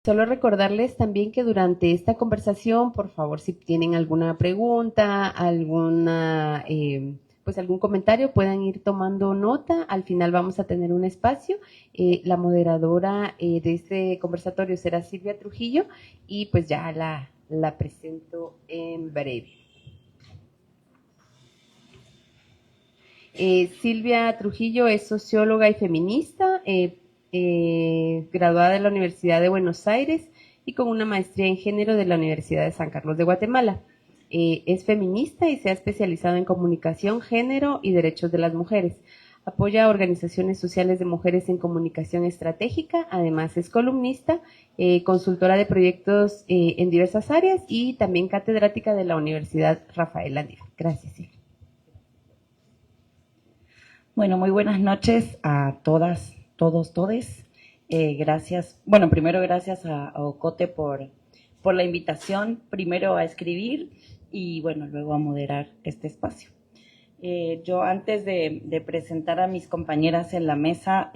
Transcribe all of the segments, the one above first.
Solo recordarles también que durante esta conversación, por favor, si tienen alguna pregunta, pues algún comentario, puedan ir tomando nota. Al final vamos a tener un espacio. La moderadora de este conversatorio será Silvia Trujillo y pues ya la presento en breve. Silvia Trujillo es socióloga y feminista, graduada de la Universidad de Buenos Aires y con una maestría en género de la Universidad de San Carlos de Guatemala. Es feminista y se ha especializado en comunicación, género y derechos de las mujeres. Apoya a organizaciones sociales de mujeres en comunicación estratégica, además es columnista, consultora de proyectos en diversas áreas y también catedrática de la Universidad Rafael Andívar. Gracias, Silvia. Bueno, muy buenas noches a todas, todos, todes. Gracias, bueno, primero gracias a Ocote por la invitación, primero a escribir y bueno, luego a moderar este espacio. Yo antes de presentar a mis compañeras en la mesa,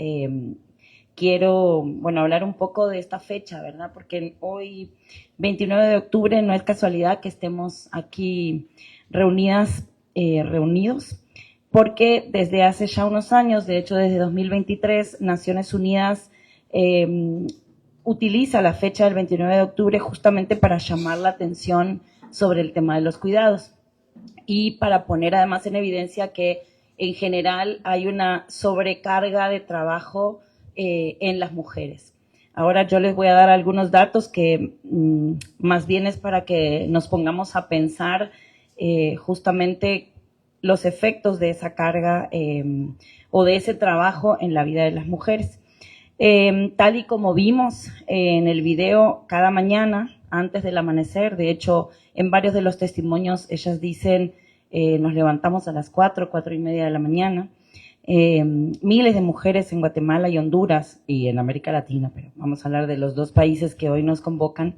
quiero, bueno, hablar un poco de esta fecha, ¿verdad? Porque hoy, 29 de octubre, no es casualidad que estemos aquí reunidas, reunidos, porque desde hace ya unos años, de hecho desde 2023, Naciones Unidas utiliza la fecha del 29 de octubre justamente para llamar la atención sobre el tema de los cuidados y para poner además en evidencia que en general hay una sobrecarga de trabajo en las mujeres. Ahora yo les voy a dar algunos datos que más bien es para que nos pongamos a pensar justamente los efectos de esa carga o de ese trabajo en la vida de las mujeres. Tal y como vimos en el video, cada mañana antes del amanecer, de hecho, en varios de los testimonios ellas dicen, nos levantamos a las 4:30 de la mañana. Miles de mujeres en Guatemala y Honduras y en América Latina, pero vamos a hablar de los dos países que hoy nos convocan,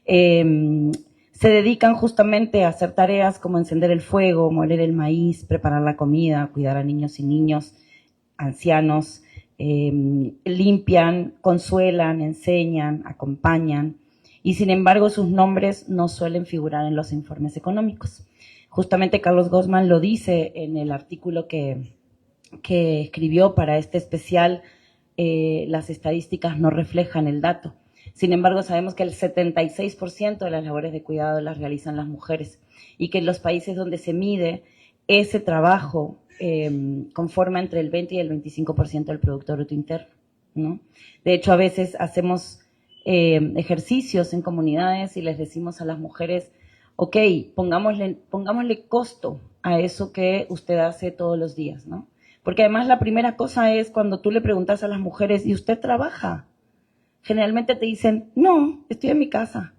se dedican justamente a hacer tareas como encender el fuego, moler el maíz, preparar la comida, cuidar a niños y niños, ancianos, limpian, consuelan, enseñan, acompañan, y sin embargo sus nombres no suelen figurar en los informes económicos. Justamente Carlos Gozman lo dice en el artículo que escribió para este especial, las estadísticas no reflejan el dato. Sin embargo, sabemos que el 76% de las labores de cuidado las realizan las mujeres y que en los países donde se mide ese trabajo conforma entre el 20 y el 25% del Producto Bruto Interno, ¿no? De hecho, a veces hacemos ejercicios en comunidades y les decimos a las mujeres, ok, pongámosle costo a eso que usted hace todos los días, ¿no? Porque además la primera cosa es cuando tú le preguntas a las mujeres, ¿y usted trabaja? Generalmente te dicen, no, estoy en mi casa.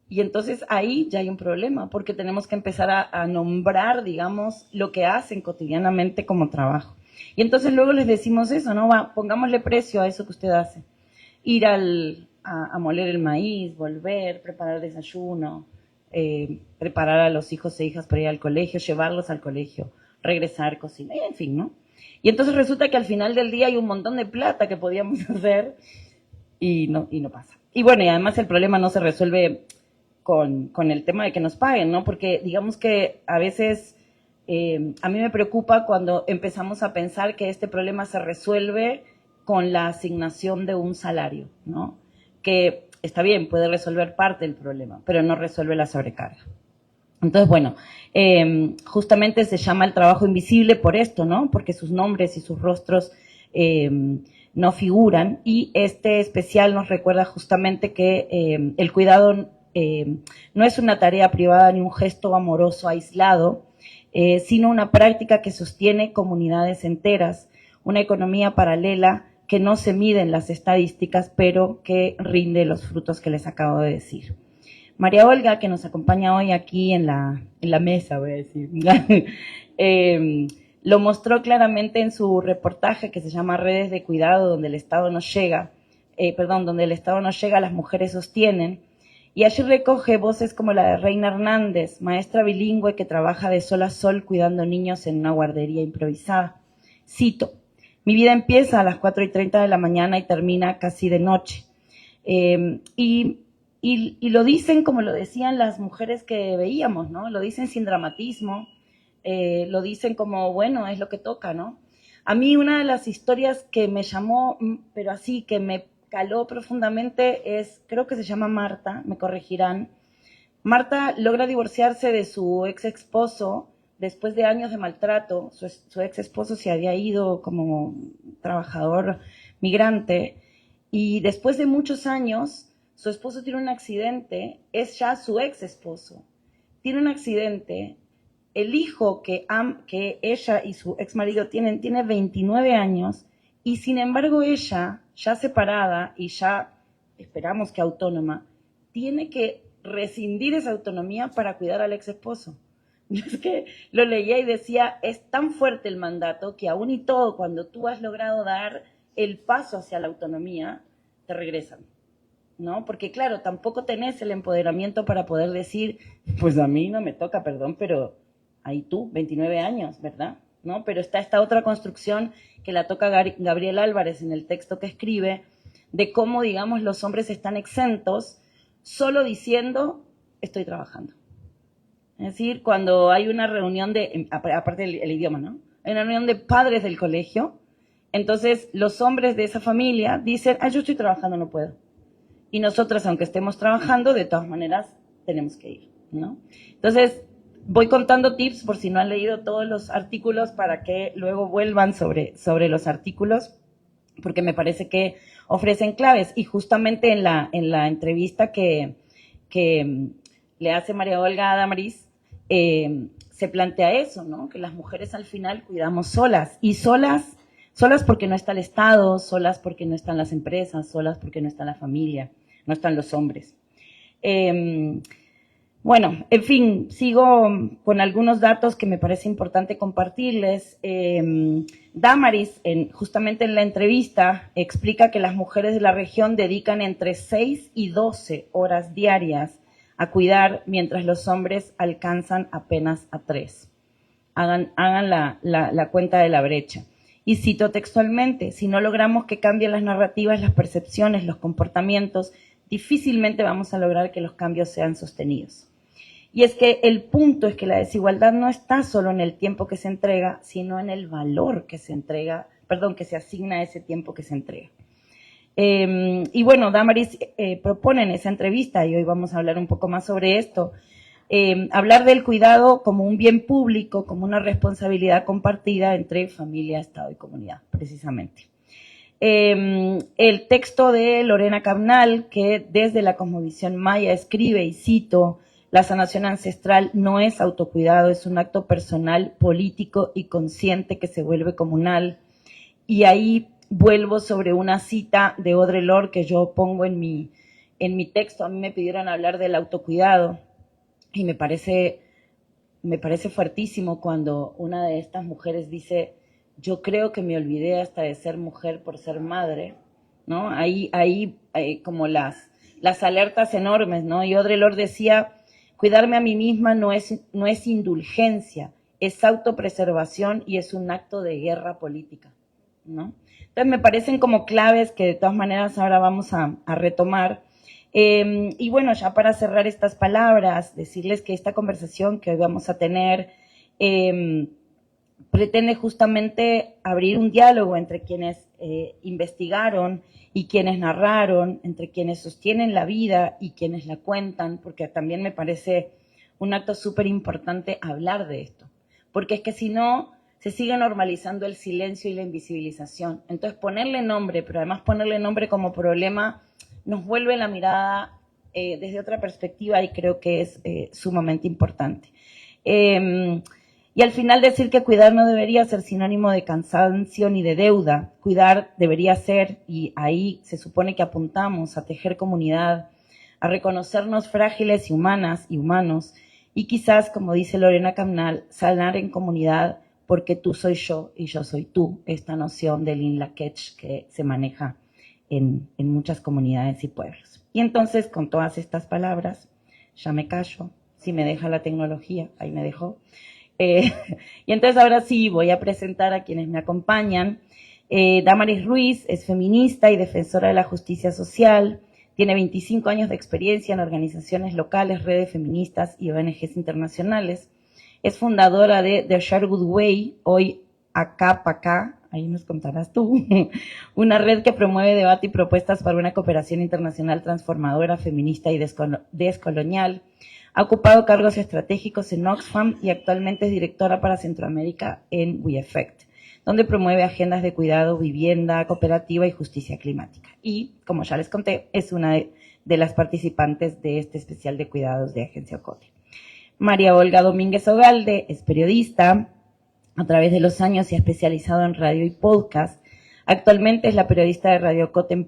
Y entonces ahí ya hay un problema, porque tenemos que empezar a nombrar, digamos, lo que hacen cotidianamente como trabajo. Y entonces luego les decimos eso, ¿no? Pongámosle precio a eso que usted hace. Ir a moler el maíz, volver, preparar desayuno, preparar a los hijos e hijas para ir al colegio, llevarlos al colegio, regresar, cocinar, en fin, ¿no? Y entonces resulta que al final del día hay un montón de plata que podíamos hacer y no pasa. Y bueno, y además el problema no se resuelve con el tema de que nos paguen, ¿no? Porque digamos que a veces a mí me preocupa cuando empezamos a pensar que este problema se resuelve con la asignación de un salario, ¿no? Que está bien, puede resolver parte del problema, pero no resuelve la sobrecarga. Entonces, bueno, justamente se llama el trabajo invisible por esto, ¿no? Porque sus nombres y sus rostros no figuran, y este especial nos recuerda justamente que el cuidado no es una tarea privada ni un gesto amoroso aislado, sino una práctica que sostiene comunidades enteras, una economía paralela que no se mide en las estadísticas, pero que rinde los frutos que les acabo de decir. María Olga, que nos acompaña hoy aquí en la mesa, voy a decir, lo mostró claramente en su reportaje que se llama Redes de Cuidado, donde el Estado no llega, donde el Estado no llega, las mujeres sostienen, y allí recoge voces como la de Reina Hernández, maestra bilingüe que trabaja de sol a sol cuidando niños en una guardería improvisada. Cito, mi vida empieza a las 4:30 de la mañana y termina casi de noche. Y lo dicen como lo decían las mujeres que veíamos, ¿no? Lo dicen sin dramatismo, lo dicen como, bueno, es lo que toca, ¿no? A mí una de las historias que me llamó, pero así, que me caló profundamente es, creo que se llama Marta, me corregirán. Marta logra divorciarse de su ex esposo después de años de maltrato. Su ex esposo se había ido como trabajador migrante y después de muchos años su esposo tiene un accidente, es ya su ex esposo, tiene un accidente, el hijo que ella y su ex marido tiene 29 años y sin embargo ella, ya separada y ya esperamos que autónoma, tiene que rescindir esa autonomía para cuidar al ex esposo. Es que lo leía y decía, es tan fuerte el mandato que aún y todo, cuando tú has logrado dar el paso hacia la autonomía, te regresan, ¿no? Porque claro, tampoco tenés el empoderamiento para poder decir, pues a mí no me toca, perdón, pero ahí tú, 29 años, ¿verdad? ¿No? Pero está esta otra construcción que la toca Gabriel Álvarez en el texto que escribe, de cómo, digamos, los hombres están exentos solo diciendo, estoy trabajando. Es decir, cuando hay una reunión de, aparte del idioma, ¿no? Hay una reunión de padres del colegio, entonces los hombres de esa familia dicen, yo estoy trabajando, no puedo. Y nosotras, aunque estemos trabajando, de todas maneras tenemos que ir, ¿no? Entonces, voy contando tips por si no han leído todos los artículos para que luego vuelvan sobre los artículos, porque me parece que ofrecen claves. Y justamente en la entrevista que le hace María Olga a Damaris, se plantea eso, ¿no? Que las mujeres al final cuidamos solas, y solas porque no está el Estado, solas porque no están las empresas, solas porque no está la familia, no están los hombres. Bueno, en fin, sigo con algunos datos que me parece importante compartirles. Damaris, justamente en la entrevista, explica que las mujeres de la región dedican entre 6 y 12 horas diarias a cuidar, mientras los hombres alcanzan apenas a 3. Hagan la cuenta de la brecha. Y cito textualmente, si no logramos que cambien las narrativas, las percepciones, los comportamientos, difícilmente vamos a lograr que los cambios sean sostenidos. Y es que el punto es que la desigualdad no está solo en el tiempo que se entrega, sino en el valor que se entrega, que se asigna a ese tiempo que se entrega. Y bueno, Damaris propone en esa entrevista, y hoy vamos a hablar un poco más sobre esto, hablar del cuidado como un bien público, como una responsabilidad compartida entre familia, Estado y comunidad, precisamente. El texto de Lorena Cabnal, que desde la cosmovisión maya escribe, y cito, la sanación ancestral no es autocuidado, es un acto personal, político y consciente que se vuelve comunal. Y ahí vuelvo sobre una cita de Audre Lorde que yo pongo en mi texto. A mí me pidieron hablar del autocuidado y me parece fuertísimo cuando una de estas mujeres dice, yo creo que me olvidé hasta de ser mujer por ser madre, ¿no? Ahí como las alertas enormes, ¿no? Y Audre Lorde decía, cuidarme a mí misma no es indulgencia, es autopreservación y es un acto de guerra política, ¿no? Entonces me parecen como claves que de todas maneras ahora vamos a retomar. Y bueno, ya para cerrar estas palabras, decirles que esta conversación que hoy vamos a tener pretende justamente abrir un diálogo entre quienes investigaron y quienes narraron, entre quienes sostienen la vida y quienes la cuentan, porque también me parece un acto súper importante hablar de esto, porque es que si no, se sigue normalizando el silencio y la invisibilización. Entonces ponerle nombre, pero además ponerle nombre como problema, nos vuelve la mirada desde otra perspectiva y creo que es sumamente importante. Y al final decir que cuidar no debería ser sinónimo de cansancio ni de deuda. Cuidar debería ser, y ahí se supone que apuntamos a tejer comunidad, a reconocernos frágiles y humanas y humanos, y quizás, como dice Lorena Cabnal, sanar en comunidad porque tú soy yo y yo soy tú, esta noción del In Lak'ech que se maneja en muchas comunidades y pueblos. Y entonces, con todas estas palabras, ya me callo, si me deja la tecnología, ahí me dejó. Y entonces ahora sí voy a presentar a quienes me acompañan. Damaris Ruiz es feminista y defensora de la justicia social, Tiene 25 años de experiencia en organizaciones locales, redes feministas y ONGs internacionales. Es fundadora de The Sherwood Way, hoy Acá pa' Acá, ahí nos contarás tú, una red que promueve debate y propuestas para una cooperación internacional transformadora, feminista y descolonial. Ha ocupado cargos estratégicos en Oxfam y actualmente es directora para Centroamérica en WeEffect, donde promueve agendas de cuidado, vivienda, cooperativa y justicia climática. Y, como ya les conté, es una de las participantes de este especial de cuidados de Agencia Ocote. María Olga Domínguez Ogalde es periodista. A través de los años se ha especializado en radio y podcast. Actualmente es la periodista de Radio Ocote,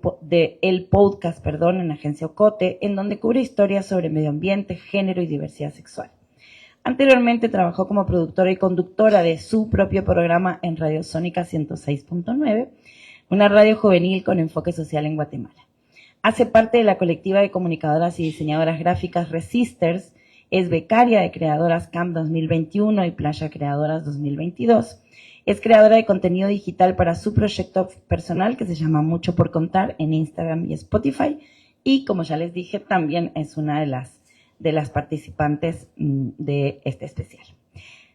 El Podcast, en Agencia Ocote, en donde cubre historias sobre medio ambiente, género y diversidad sexual. Anteriormente trabajó como productora y conductora de su propio programa en Radio Sónica 106.9, una radio juvenil con enfoque social en Guatemala. Hace parte de la colectiva de comunicadoras y diseñadoras gráficas Resisters, es becaria de Creadoras Camp 2021 y Playa Creadoras 2022. Es creadora de contenido digital para su proyecto personal que se llama Mucho por Contar en Instagram y Spotify. Y como ya les dije, también es una de las participantes de este especial.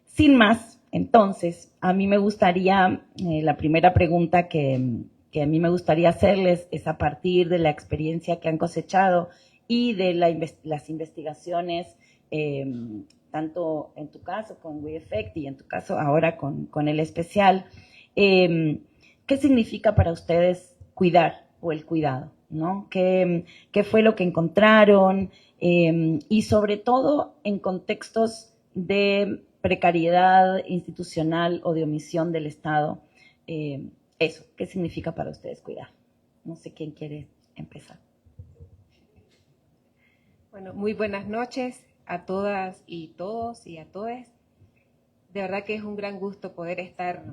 Sin más, entonces, a mí me gustaría, la primera pregunta que a mí me gustaría hacerles es a partir de la experiencia que han cosechado y de las investigaciones, tanto en tu caso con WeEffect y en tu caso ahora con el especial, ¿qué significa para ustedes cuidar o el cuidado, ¿no? ¿Qué fue lo que encontraron? Y sobre todo en contextos de precariedad institucional o de omisión del Estado. Eso, ¿qué significa para ustedes cuidar? No sé quién quiere empezar. Bueno, muy buenas noches a todas y todos y a todes. De verdad que es un gran gusto poder estar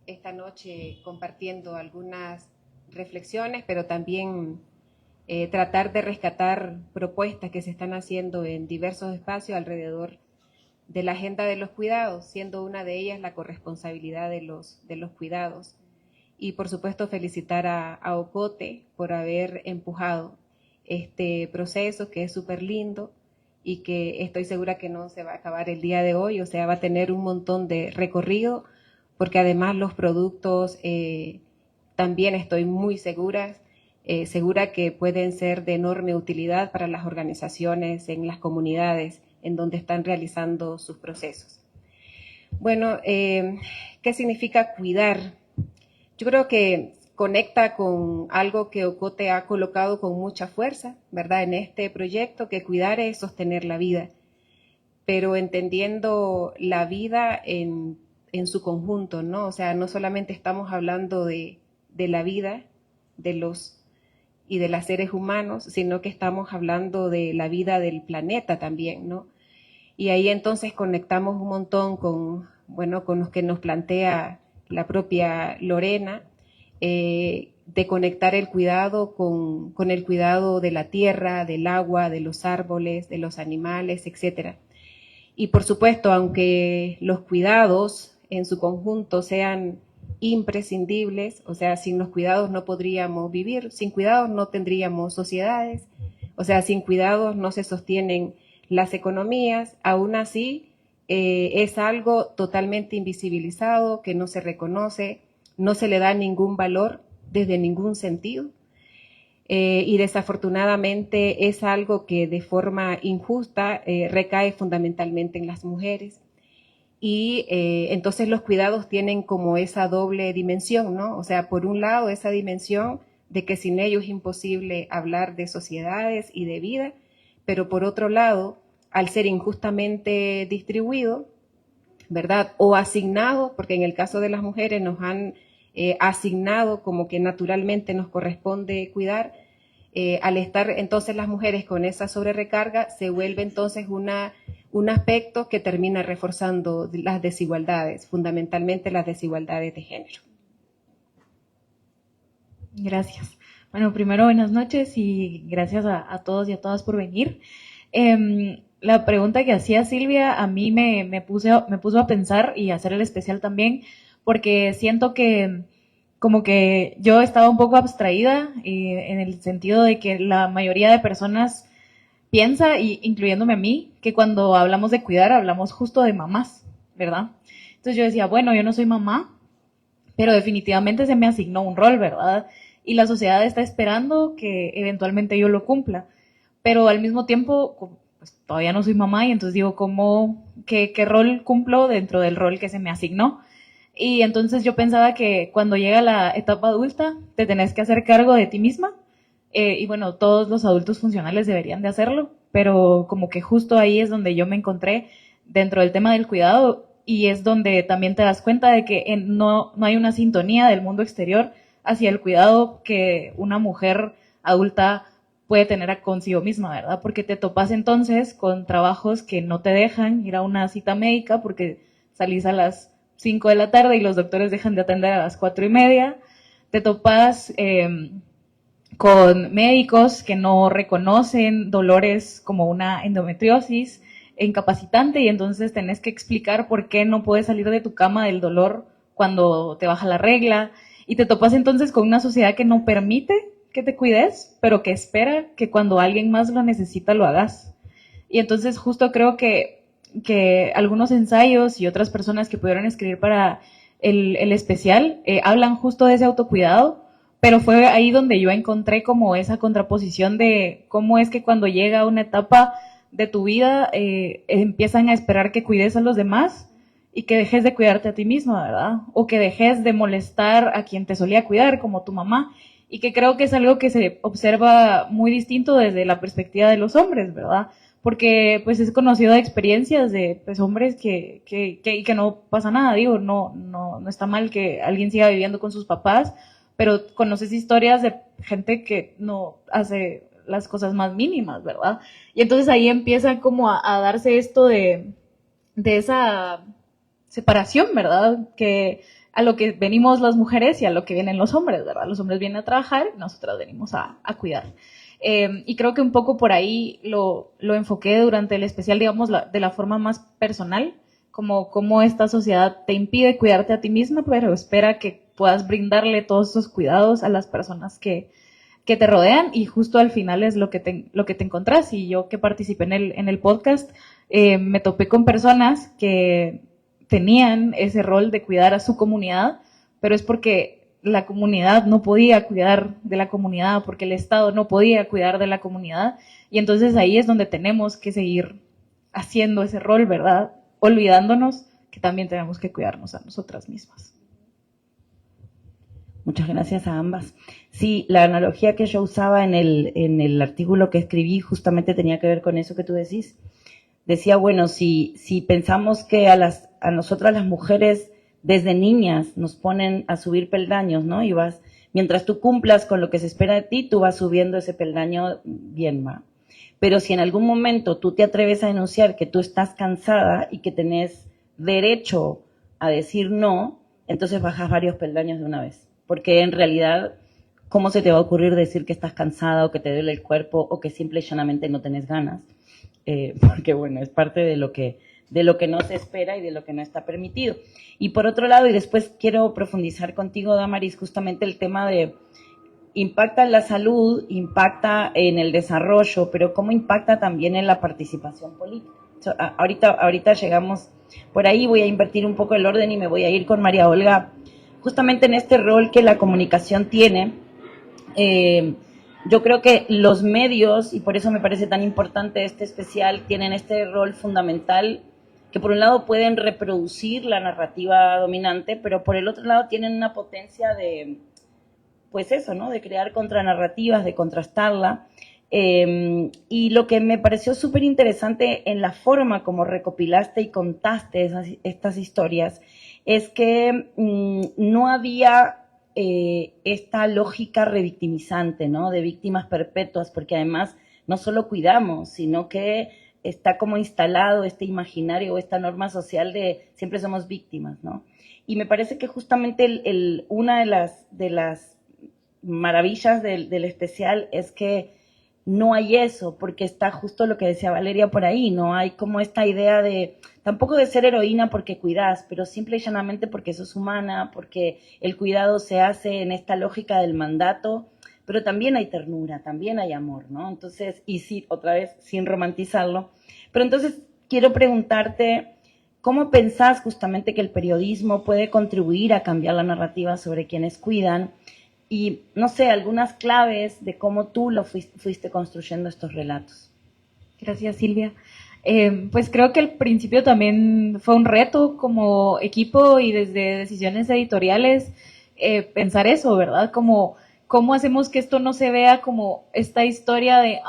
esta noche compartiendo algunas reflexiones, pero también tratar de rescatar propuestas que se están haciendo en diversos espacios alrededor de la agenda de los cuidados, siendo una de ellas la corresponsabilidad de los cuidados. Y por supuesto felicitar a Ocote por haber empujado este proceso que es súper lindo y que estoy segura que no se va a acabar el día de hoy, o sea, va a tener un montón de recorrido, porque además los productos también estoy muy segura que pueden ser de enorme utilidad para las organizaciones en las comunidades en donde están realizando sus procesos. Bueno, ¿qué significa cuidar? Yo creo que conecta con algo que Ocote ha colocado con mucha fuerza, ¿verdad? En este proyecto, que cuidar es sostener la vida, pero entendiendo la vida en su conjunto, ¿no? O sea, no solamente estamos hablando de la vida de los y de los seres humanos, sino que estamos hablando de la vida del planeta también, ¿no? Y ahí entonces conectamos un montón con lo que nos plantea la propia Lorena, de conectar el cuidado con el cuidado de la tierra, del agua, de los árboles, de los animales, etc. Y por supuesto, aunque los cuidados en su conjunto sean imprescindibles, o sea, sin los cuidados no podríamos vivir, sin cuidados no tendríamos sociedades, o sea, sin cuidados no se sostienen las economías, aún así es algo totalmente invisibilizado, que no se reconoce, no se le da ningún valor desde ningún sentido, y desafortunadamente es algo que de forma injusta recae fundamentalmente en las mujeres. Y entonces los cuidados tienen como esa doble dimensión, ¿no? O sea, por un lado esa dimensión de que sin ellos es imposible hablar de sociedades y de vida, pero por otro lado, al ser injustamente distribuido, ¿verdad? O asignado, porque en el caso de las mujeres nos han asignado como que naturalmente nos corresponde cuidar, al estar entonces las mujeres con esa sobrerecarga, se vuelve entonces un aspecto que termina reforzando las desigualdades, fundamentalmente las desigualdades de género. Gracias. Bueno, primero buenas noches y gracias a todos y a todas por venir. La pregunta que hacía Silvia a mí me puso a pensar y a hacer el especial también, porque siento que como que yo estaba un poco abstraída en el sentido de que la mayoría de personas piensa, y incluyéndome a mí, que cuando hablamos de cuidar hablamos justo de mamás, ¿verdad? Entonces yo decía, bueno, yo no soy mamá, pero definitivamente se me asignó un rol, ¿verdad? Y la sociedad está esperando que eventualmente yo lo cumpla. Pero al mismo tiempo, pues, todavía no soy mamá y entonces digo, qué rol cumplo dentro del rol que se me asignó? Y entonces yo pensaba que cuando llega la etapa adulta, te tenés que hacer cargo de ti misma. Y bueno, todos los adultos funcionales deberían de hacerlo, pero como que justo ahí es donde yo me encontré dentro del tema del cuidado y es donde también te das cuenta de que no hay una sintonía del mundo exterior hacia el cuidado que una mujer adulta puede tener consigo misma, ¿verdad? Porque te topas entonces con trabajos que no te dejan ir a una cita médica porque salís a las 5 de la tarde y los doctores dejan de atender a las 4:30. Te topas con médicos que no reconocen dolores como una endometriosis incapacitante y entonces tenés que explicar por qué no puedes salir de tu cama del dolor cuando te baja la regla y te topas entonces con una sociedad que no permite que te cuides, pero que espera que cuando alguien más lo necesita lo hagas. Y entonces justo creo que algunos ensayos y otras personas que pudieron escribir para el especial hablan justo de ese autocuidado, pero fue ahí donde yo encontré como esa contraposición de cómo es que cuando llega una etapa de tu vida empiezan a esperar que cuides a los demás y que dejes de cuidarte a ti misma, ¿verdad? O que dejes de molestar a quien te solía cuidar, como tu mamá, y que creo que es algo que se observa muy distinto desde la perspectiva de los hombres, ¿verdad? Porque pues es conocido de experiencias de pues, hombres que no pasa nada, digo, no está mal que alguien siga viviendo con sus papás, pero conoces historias de gente que no hace las cosas más mínimas, ¿verdad? Y entonces ahí empieza como a darse esto de esa separación, ¿verdad? Que a lo que venimos las mujeres y a lo que vienen los hombres, ¿verdad? Los hombres vienen a trabajar y nosotras venimos a cuidar. Y creo que un poco por ahí lo enfoqué durante el especial, digamos, de la forma más personal, como esta sociedad te impide cuidarte a ti misma, pero espera que puedas brindarle todos esos cuidados a las personas que te rodean y justo al final es lo que te encontrás. Y yo que participé en el podcast, me topé con personas que tenían ese rol de cuidar a su comunidad, pero es porque la comunidad no podía cuidar de la comunidad, porque el Estado no podía cuidar de la comunidad, y entonces ahí es donde tenemos que seguir haciendo ese rol, ¿verdad? Olvidándonos que también tenemos que cuidarnos a nosotras mismas. Muchas gracias a ambas. Sí, la analogía que yo usaba en el artículo que escribí justamente tenía que ver con eso que tú decís. Decía, bueno, si pensamos que a nosotras las mujeres desde niñas nos ponen a subir peldaños, ¿no? Y mientras tú cumplas con lo que se espera de ti, tú vas subiendo ese peldaño bien, ¿va? Pero si en algún momento tú te atreves a denunciar que tú estás cansada y que tenés derecho a decir no, entonces bajas varios peldaños de una vez. Porque en realidad, ¿cómo se te va a ocurrir decir que estás cansada o que te duele el cuerpo o que simple y llanamente no tenés ganas? Porque bueno, es parte de lo que no se espera y de lo que no está permitido. Y por otro lado, y después quiero profundizar contigo, Damaris, justamente el tema de impacta en la salud, impacta en el desarrollo, pero cómo impacta también en la participación política. Ahorita llegamos por ahí, voy a invertir un poco el orden y me voy a ir con María Olga, justamente en este rol que la comunicación tiene. Yo creo que los medios, y por eso me parece tan importante este especial, tienen este rol fundamental que por un lado pueden reproducir la narrativa dominante, pero por el otro lado tienen una potencia de, pues eso, ¿no? De crear contranarrativas, de contrastarla. Y lo que me pareció súper interesante en la forma como recopilaste y contaste estas historias es que no había esta lógica revictimizante, ¿no? De víctimas perpetuas, porque además no solo cuidamos, sino que está como instalado este imaginario o esta norma social de siempre somos víctimas, ¿no? Y me parece que justamente una de las maravillas del especial es que no hay eso, porque está justo lo que decía Valeria por ahí, no hay como esta idea de, tampoco de ser heroína porque cuidas, pero simple y llanamente porque sos humana, porque el cuidado se hace en esta lógica del mandato, pero también hay ternura, también hay amor, ¿no? Entonces, y sí, otra vez, sin romantizarlo, pero entonces quiero preguntarte, ¿cómo pensás justamente que el periodismo puede contribuir a cambiar la narrativa sobre quienes cuidan? Y, no sé, algunas claves de cómo tú lo fuiste construyendo estos relatos. Gracias, Silvia. Pues creo que al principio también fue un reto como equipo y desde decisiones editoriales pensar eso, ¿verdad? Como, ¿cómo hacemos que esto no se vea como esta historia de,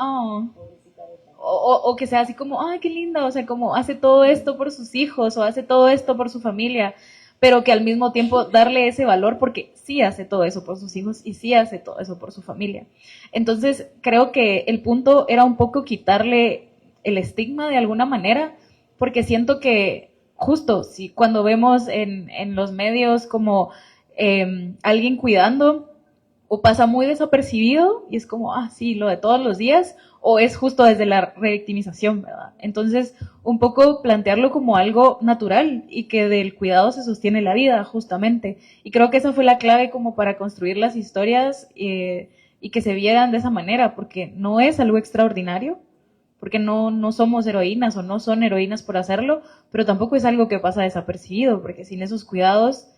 o que sea así como, ay, qué linda, o sea, como hace todo esto por sus hijos o hace todo esto por su familia, pero que al mismo tiempo darle ese valor porque sí hace todo eso por sus hijos y sí hace todo eso por su familia. Entonces, creo que el punto era un poco quitarle el estigma de alguna manera, porque siento que justo si cuando vemos en los medios como alguien cuidando, o pasa muy desapercibido y es como, sí, lo de todos los días, o es justo desde la revictimización, ¿verdad? Entonces, un poco plantearlo como algo natural y que del cuidado se sostiene la vida, justamente. Y creo que esa fue la clave como para construir las historias y que se vieran de esa manera, porque no es algo extraordinario, porque no somos heroínas o no son heroínas por hacerlo, pero tampoco es algo que pasa desapercibido, porque sin esos cuidados,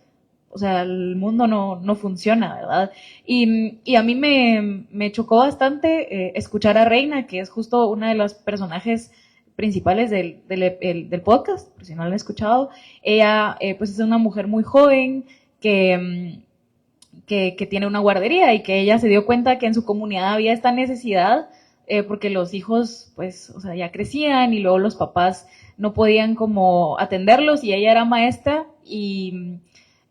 o sea, el mundo no funciona, ¿verdad? Y a mí me chocó bastante escuchar a Reina, que es justo una de los personajes principales del podcast, por si no lo han escuchado. Ella pues es una mujer muy joven que tiene una guardería y que ella se dio cuenta que en su comunidad había esta necesidad porque los hijos pues, o sea, ya crecían y luego los papás no podían como atenderlos y ella era maestra y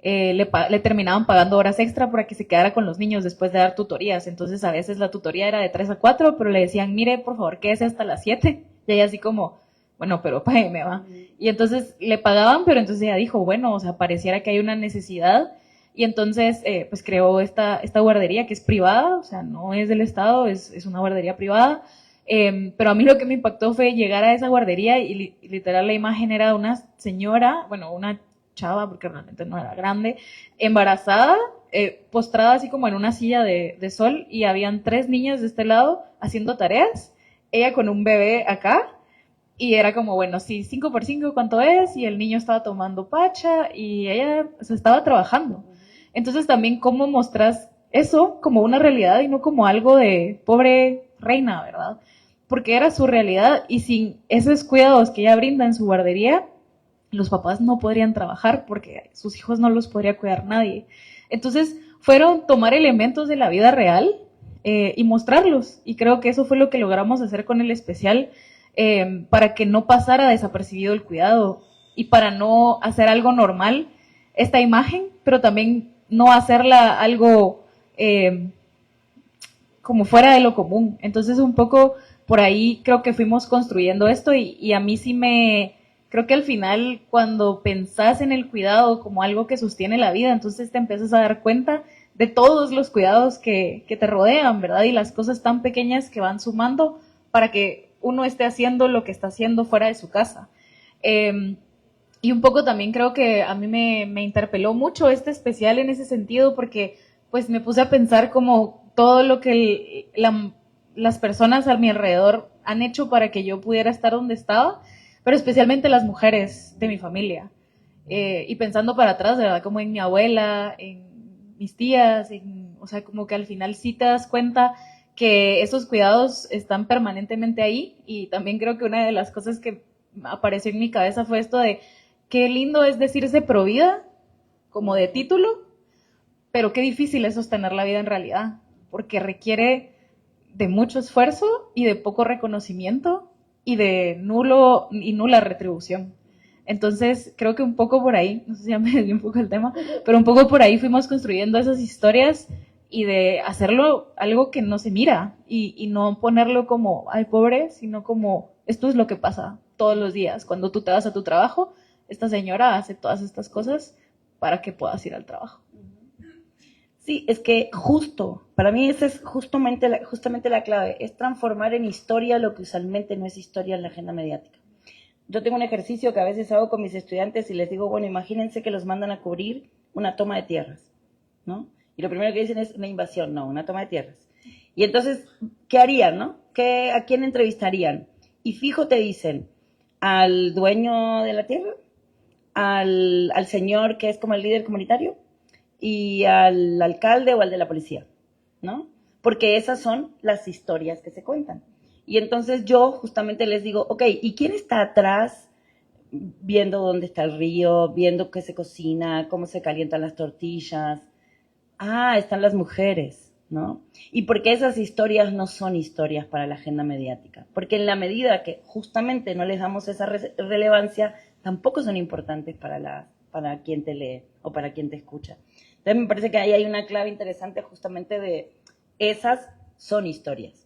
le terminaban pagando horas extra para que se quedara con los niños después de dar tutorías. Entonces a veces la tutoría era de 3 a 4, pero le decían, mire, por favor, quédese hasta las 7. Y ella así como, bueno, pero págueme, va. Y entonces le pagaban, pero entonces ella dijo, bueno, o sea, pareciera que hay una necesidad. Y entonces, pues creó esta guardería que es privada, o sea, no es del Estado, es una guardería privada. Pero a mí lo que me impactó fue llegar a esa guardería y literal la imagen era de una señora, bueno, una chava, porque realmente no era grande, embarazada, postrada así como en una silla de sol y habían 3 niños de este lado haciendo tareas, ella con un bebé acá y era como, bueno, sí, 5 por 5, ¿cuánto es? Y el niño estaba tomando pacha y ella se estaba trabajando. Entonces también cómo mostrás eso como una realidad y no como algo de pobre reina, ¿verdad? Porque era su realidad y sin esos cuidados que ella brinda en su guardería, los papás no podrían trabajar porque sus hijos no los podría cuidar nadie. Entonces fueron tomar elementos de la vida real y mostrarlos. Y creo que eso fue lo que logramos hacer con el especial para que no pasara desapercibido el cuidado y para no hacer algo normal esta imagen, pero también no hacerla algo como fuera de lo común. Entonces un poco por ahí creo que fuimos construyendo esto y a mí sí creo que al final cuando pensás en el cuidado como algo que sostiene la vida, entonces te empiezas a dar cuenta de todos los cuidados que te rodean, ¿verdad? Y las cosas tan pequeñas que van sumando para que uno esté haciendo lo que está haciendo fuera de su casa. Y un poco también creo que a mí me interpeló mucho este especial en ese sentido porque pues me puse a pensar como todo lo que las personas a mi alrededor han hecho para que yo pudiera estar donde estaba, pero especialmente las mujeres de mi familia. Y pensando para atrás, de verdad, como en mi abuela, en mis tías, o sea, como que al final sí te das cuenta que esos cuidados están permanentemente ahí y también creo que una de las cosas que apareció en mi cabeza fue esto de qué lindo es decirse provida como de título, pero qué difícil es sostener la vida en realidad, porque requiere de mucho esfuerzo y de poco reconocimiento y de nula retribución. Entonces, creo que un poco por ahí, no sé si ya me desvié un poco el tema, pero un poco por ahí fuimos construyendo esas historias y de hacerlo algo que no se mira y no ponerlo como, ay, pobre, sino como, esto es lo que pasa todos los días. Cuando tú te vas a tu trabajo, esta señora hace todas estas cosas para que puedas ir al trabajo. Sí, es que justo, para mí esa es justamente la clave, es transformar en historia lo que usualmente no es historia en la agenda mediática. Yo tengo un ejercicio que a veces hago con mis estudiantes y les digo, bueno, imagínense que los mandan a cubrir una toma de tierras, ¿no? Y lo primero que dicen es una invasión, no, una toma de tierras. Y entonces, ¿qué harían, no? ¿A quién entrevistarían? Y fijo te dicen, al dueño de la tierra, al señor que es como el líder comunitario y al alcalde o al de la policía, ¿no? Porque esas son las historias que se cuentan. Y entonces yo justamente les digo, ok, ¿y quién está atrás viendo dónde está el río, viendo qué se cocina, cómo se calientan las tortillas? Ah, están las mujeres, ¿no? Y porque esas historias no son historias para la agenda mediática, porque en la medida que justamente no les damos esa relevancia, tampoco son importantes para quien te lee o para quien te escucha. Entonces me parece que ahí hay una clave interesante justamente de esas son historias.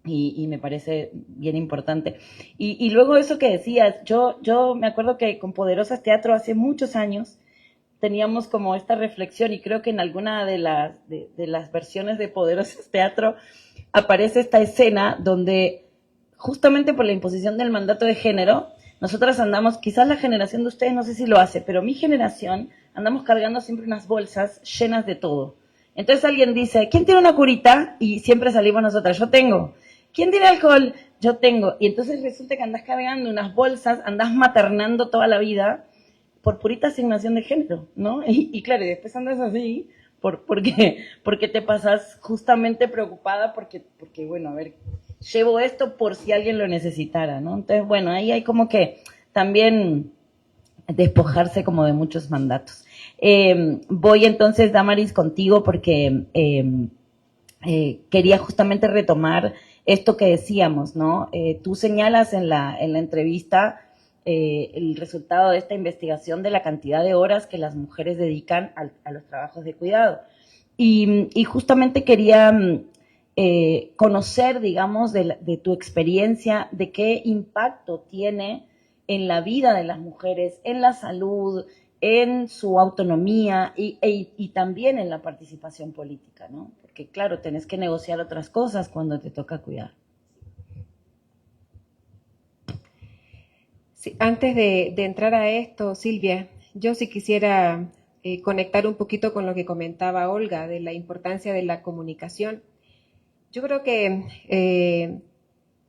Y me parece bien importante. Y luego eso que decías, yo me acuerdo que con Poderosas Teatro hace muchos años teníamos como esta reflexión y creo que en alguna de las versiones de Poderosas Teatro aparece esta escena donde justamente por la imposición del mandato de género, nosotras andamos, quizás la generación de ustedes no sé si lo hace, pero mi generación andamos cargando siempre unas bolsas llenas de todo. Entonces alguien dice, ¿quién tiene una curita? Y siempre salimos nosotras, yo tengo. ¿Quién tiene alcohol? Yo tengo. Y entonces resulta que andas cargando unas bolsas, andas maternando toda la vida por purita asignación de género, ¿no? Y claro, y después andas así porque te pasas justamente preocupada porque, bueno, a ver, llevo esto por si alguien lo necesitara, ¿no? Entonces, bueno, ahí hay como que también despojarse como de muchos mandatos. Voy entonces, Damaris, contigo porque quería justamente retomar esto que decíamos, ¿no? Tú señalas en la entrevista el resultado de esta investigación de la cantidad de horas que las mujeres dedican a los trabajos de cuidado. Y justamente quería conocer, digamos, de tu experiencia, de qué impacto tiene en la vida de las mujeres, en la salud, en su autonomía y también en la participación política, ¿no? Porque claro, tenés que negociar otras cosas cuando te toca cuidar. Sí, antes de entrar a esto, Silvia, yo sí quisiera conectar un poquito con lo que comentaba Olga de la importancia de la comunicación. Yo creo que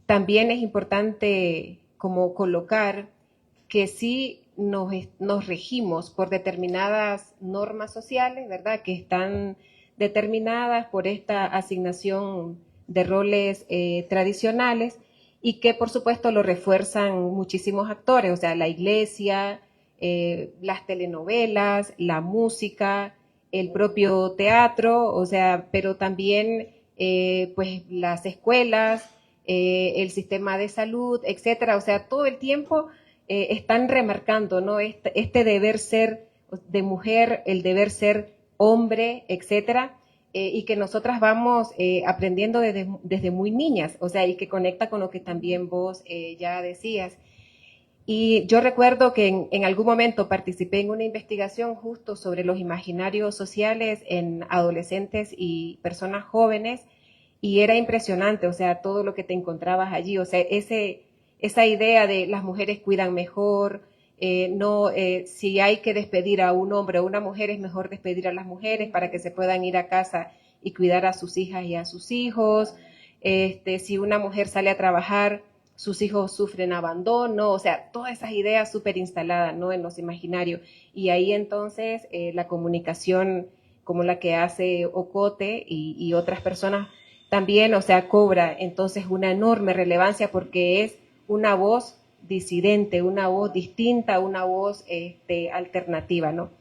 también es importante como colocar que sí nos regimos por determinadas normas sociales, ¿verdad? Que están determinadas por esta asignación de roles tradicionales y que por supuesto lo refuerzan muchísimos actores, o sea, la iglesia, las telenovelas, la música, el propio teatro, o sea, pero también pues las escuelas, el sistema de salud, etcétera, o sea, todo el tiempo están remarcando, ¿no? Este deber ser de mujer, el deber ser hombre, etcétera, y que nosotras vamos aprendiendo desde muy niñas, o sea, y que conecta con lo que también vos ya decías. Y yo recuerdo que en algún momento participé en una investigación justo sobre los imaginarios sociales en adolescentes y personas jóvenes, y era impresionante, o sea, todo lo que te encontrabas allí, o sea, esa idea de las mujeres cuidan mejor, si hay que despedir a un hombre o a una mujer, es mejor despedir a las mujeres para que se puedan ir a casa y cuidar a sus hijas y a sus hijos. Si una mujer sale a trabajar, sus hijos sufren abandono, o sea, todas esas ideas súper instaladas, ¿no? En los imaginarios. Y ahí entonces la comunicación como la que hace Ocote y otras personas también, o sea, cobra entonces una enorme relevancia porque es una voz disidente, una voz distinta, una voz alternativa, ¿no?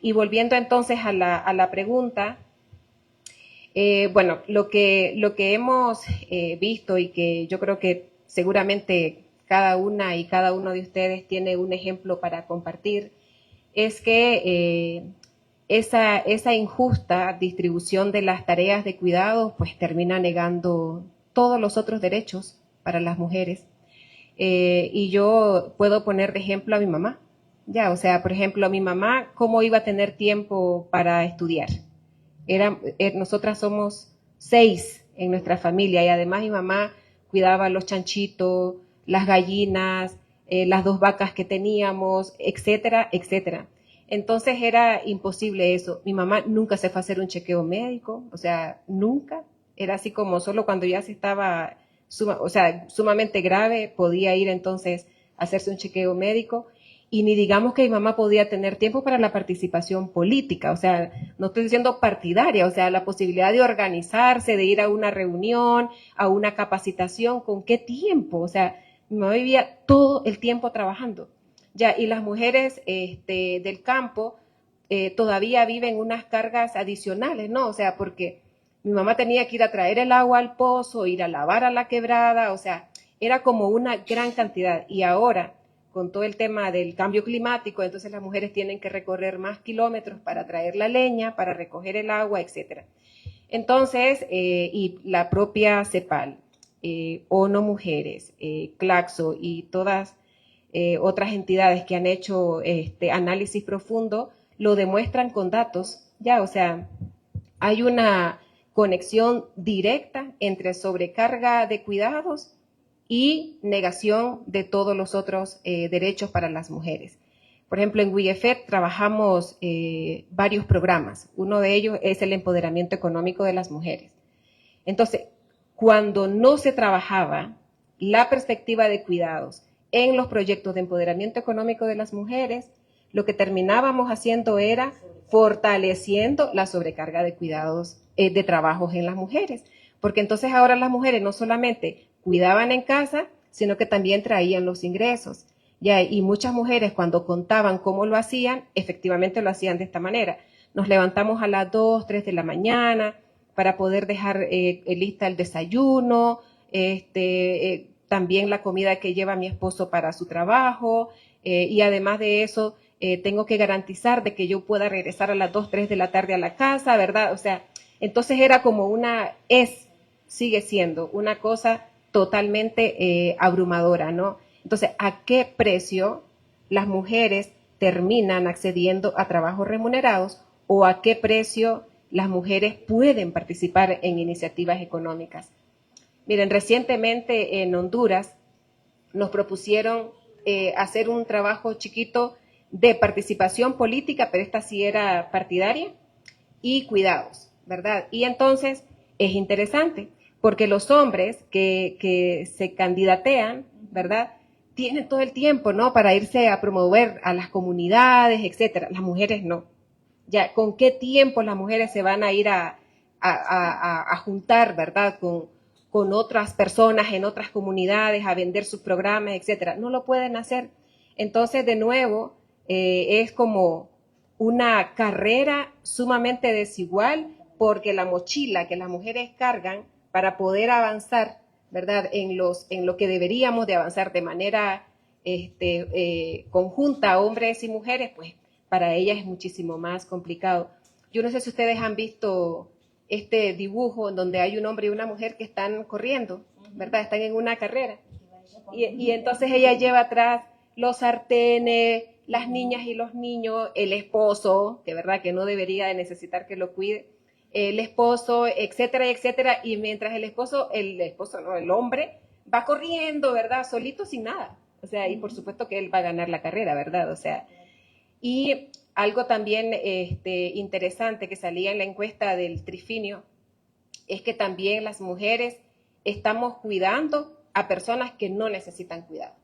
Y volviendo entonces a la pregunta, bueno, lo que hemos visto y que yo creo que seguramente cada una y cada uno de ustedes tiene un ejemplo para compartir, es que esa injusta distribución de las tareas de cuidado pues termina negando todos los otros derechos para las mujeres. Y yo puedo poner de ejemplo a mi mamá. Ya, o sea, por ejemplo, mi mamá, ¿cómo iba a tener tiempo para estudiar? nosotras somos 6 en nuestra familia y además mi mamá cuidaba los chanchitos, las gallinas, las 2 vacas que teníamos, etcétera, etcétera. Entonces era imposible eso. Mi mamá nunca se fue a hacer un chequeo médico, o sea, nunca. Era así como solo cuando ya se estaba, sumamente grave, podía ir entonces a hacerse un chequeo médico. Y ni digamos que mi mamá podía tener tiempo para la participación política, o sea, no estoy diciendo partidaria, o sea, la posibilidad de organizarse, de ir a una reunión, a una capacitación, ¿con qué tiempo? O sea, mi mamá vivía todo el tiempo trabajando. Ya, y las mujeres del campo todavía viven unas cargas adicionales, ¿no? O sea, porque mi mamá tenía que ir a traer el agua al pozo, ir a lavar a la quebrada, o sea, era como una gran cantidad. Y ahora, con todo el tema del cambio climático, entonces las mujeres tienen que recorrer más kilómetros para traer la leña, para recoger el agua, etcétera. Entonces, y la propia CEPAL, ONU Mujeres, Claxo y todas otras entidades que han hecho análisis profundo, lo demuestran con datos, ya, o sea, hay una conexión directa entre sobrecarga de cuidados y negación de todos los otros derechos para las mujeres. Por ejemplo, en WIEFET trabajamos varios programas. Uno de ellos es el empoderamiento económico de las mujeres. Entonces, cuando no se trabajaba la perspectiva de cuidados en los proyectos de empoderamiento económico de las mujeres, lo que terminábamos haciendo era fortaleciendo la sobrecarga de cuidados, de trabajos en las mujeres. Porque entonces ahora las mujeres no solamente cuidaban en casa, sino que también traían los ingresos. Ya, y muchas mujeres cuando contaban cómo lo hacían, efectivamente lo hacían de esta manera. Nos levantamos a las 2, 3 de la mañana para poder dejar lista el desayuno, también la comida que lleva mi esposo para su trabajo, y además de eso, tengo que garantizar de que yo pueda regresar a las 2, 3 de la tarde a la casa, ¿verdad? O sea, entonces era como sigue siendo una cosa totalmente abrumadora, ¿no? Entonces, ¿a qué precio las mujeres terminan accediendo a trabajos remunerados o a qué precio las mujeres pueden participar en iniciativas económicas? Miren, recientemente en Honduras nos propusieron hacer un trabajo chiquito de participación política, pero esta sí era partidaria, y cuidados, ¿verdad? Y entonces es interesante, porque los hombres que se candidatean, ¿verdad?, tienen todo el tiempo, ¿no?, para irse a promover a las comunidades, etcétera. Las mujeres no. Ya, ¿con qué tiempo las mujeres se van a ir a juntar, ¿verdad?, con otras personas en otras comunidades, a vender sus programas, etcétera? No lo pueden hacer. Entonces, de nuevo, es como una carrera sumamente desigual, porque la mochila que las mujeres cargan para poder avanzar, ¿verdad?, en lo que deberíamos de avanzar de manera conjunta, hombres y mujeres, pues para ellas es muchísimo más complicado. Yo no sé si ustedes han visto este dibujo en donde hay un hombre y una mujer que están corriendo, ¿verdad? Están en una carrera. Y entonces ella lleva atrás los sartenes, las niñas y los niños, el esposo, que verdad que no debería de necesitar que lo cuide, el esposo, etcétera, etcétera, y mientras el hombre va corriendo, ¿verdad?, solito sin nada. O sea, y por supuesto que él va a ganar la carrera, ¿verdad? O sea, y algo también interesante que salía en la encuesta del Trifinio es que también las mujeres estamos cuidando a personas que no necesitan cuidado.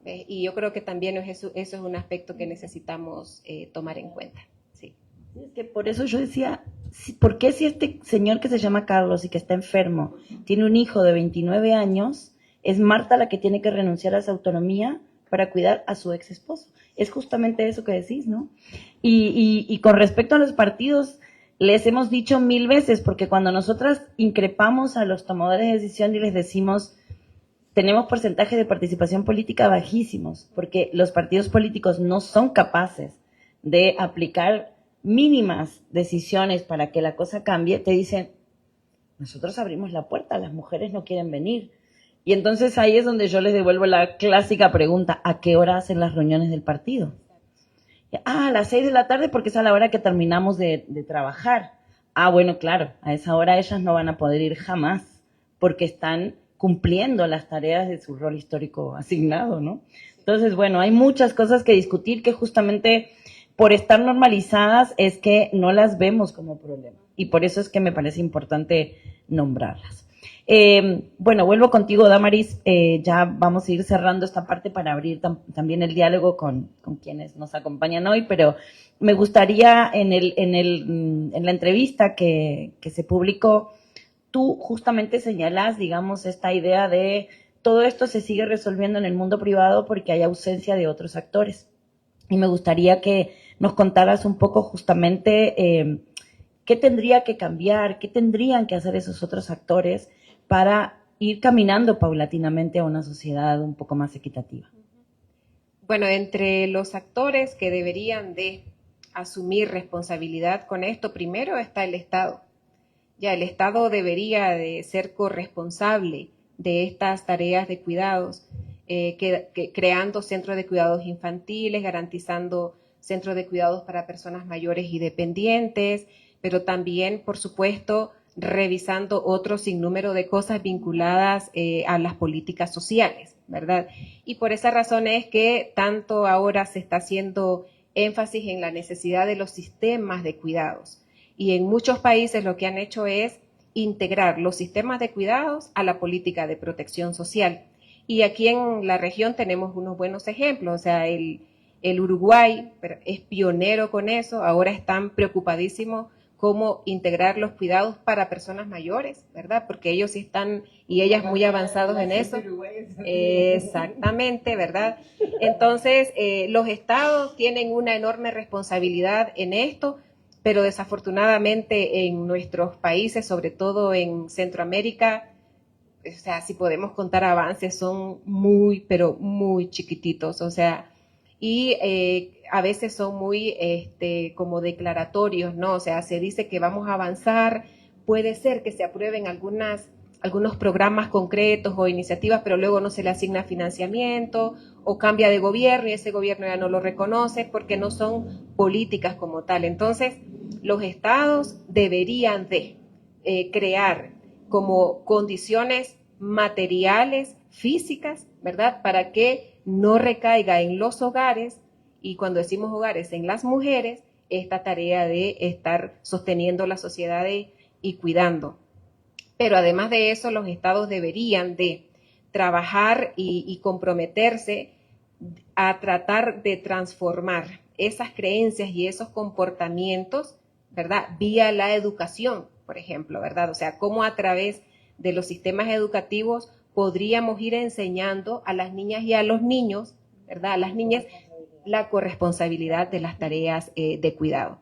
Y yo creo que también eso es un aspecto que necesitamos tomar en cuenta. Sí. Es que por eso yo decía, ¿por qué si este señor que se llama Carlos y que está enfermo tiene un hijo de 29 años, es Marta la que tiene que renunciar a esa autonomía para cuidar a su ex esposo? Es justamente eso que decís, ¿no? Y con respecto a los partidos, les hemos dicho 1000 veces, porque cuando nosotras increpamos a los tomadores de decisión y les decimos, tenemos porcentajes de participación política bajísimos, porque los partidos políticos no son capaces de aplicar mínimas decisiones para que la cosa cambie, te dicen, nosotros abrimos la puerta, las mujeres no quieren venir. Y entonces ahí es donde yo les devuelvo la clásica pregunta, ¿a qué hora hacen las reuniones del partido? A las 6 de la tarde porque es a la hora que terminamos de trabajar. Ah, bueno, claro, a esa hora ellas no van a poder ir jamás, porque están cumpliendo las tareas de su rol histórico asignado, ¿no? Entonces, bueno, hay muchas cosas que discutir que justamente por estar normalizadas es que no las vemos como problema. Y por eso es que me parece importante nombrarlas. Bueno, vuelvo contigo, Damaris. Ya vamos a ir cerrando esta parte para abrir también el diálogo con quienes nos acompañan hoy, pero me gustaría en la entrevista que se publicó, tú justamente señalas, digamos, esta idea de todo esto se sigue resolviendo en el mundo privado porque hay ausencia de otros actores. Y me gustaría que nos contaras un poco justamente qué tendría que cambiar, qué tendrían que hacer esos otros actores para ir caminando paulatinamente a una sociedad un poco más equitativa. Bueno, entre los actores que deberían de asumir responsabilidad con esto, primero está el Estado. Ya el Estado debería de ser corresponsable de estas tareas de cuidados, creando centros de cuidados infantiles, garantizando centros de cuidados para personas mayores y dependientes, pero también, por supuesto, revisando otro sinnúmero de cosas vinculadas a las políticas sociales, ¿verdad? Y por esa razón es que tanto ahora se está haciendo énfasis en la necesidad de los sistemas de cuidados. Y en muchos países lo que han hecho es integrar los sistemas de cuidados a la política de protección social. Y aquí en la región tenemos unos buenos ejemplos, o sea, el Uruguay es pionero con eso, ahora están preocupadísimos cómo integrar los cuidados para personas mayores, ¿verdad? Porque ellos sí están, y ellas muy avanzados en eso. Exactamente, ¿verdad? Entonces, los estados tienen una enorme responsabilidad en esto, pero desafortunadamente en nuestros países, sobre todo en Centroamérica, o sea, si podemos contar avances, son muy, pero muy chiquititos, o sea, y a veces son muy como declaratorios, ¿no? O sea, se dice que vamos a avanzar, puede ser que se aprueben algunos programas concretos o iniciativas, pero luego no se le asigna financiamiento o cambia de gobierno y ese gobierno ya no lo reconoce porque no son políticas como tal. Entonces, los estados deberían de crear como condiciones materiales, físicas, ¿verdad? Para que no recaiga en los hogares, y cuando decimos hogares, en las mujeres, esta tarea de estar sosteniendo la sociedad y cuidando. Pero además de eso, los estados deberían de trabajar y comprometerse a tratar de transformar esas creencias y esos comportamientos, ¿verdad? Vía la educación, por ejemplo, ¿verdad? O sea, cómo a través de los sistemas educativos podríamos ir enseñando a las niñas y a los niños, ¿verdad? A las niñas la corresponsabilidad de las tareas de cuidado.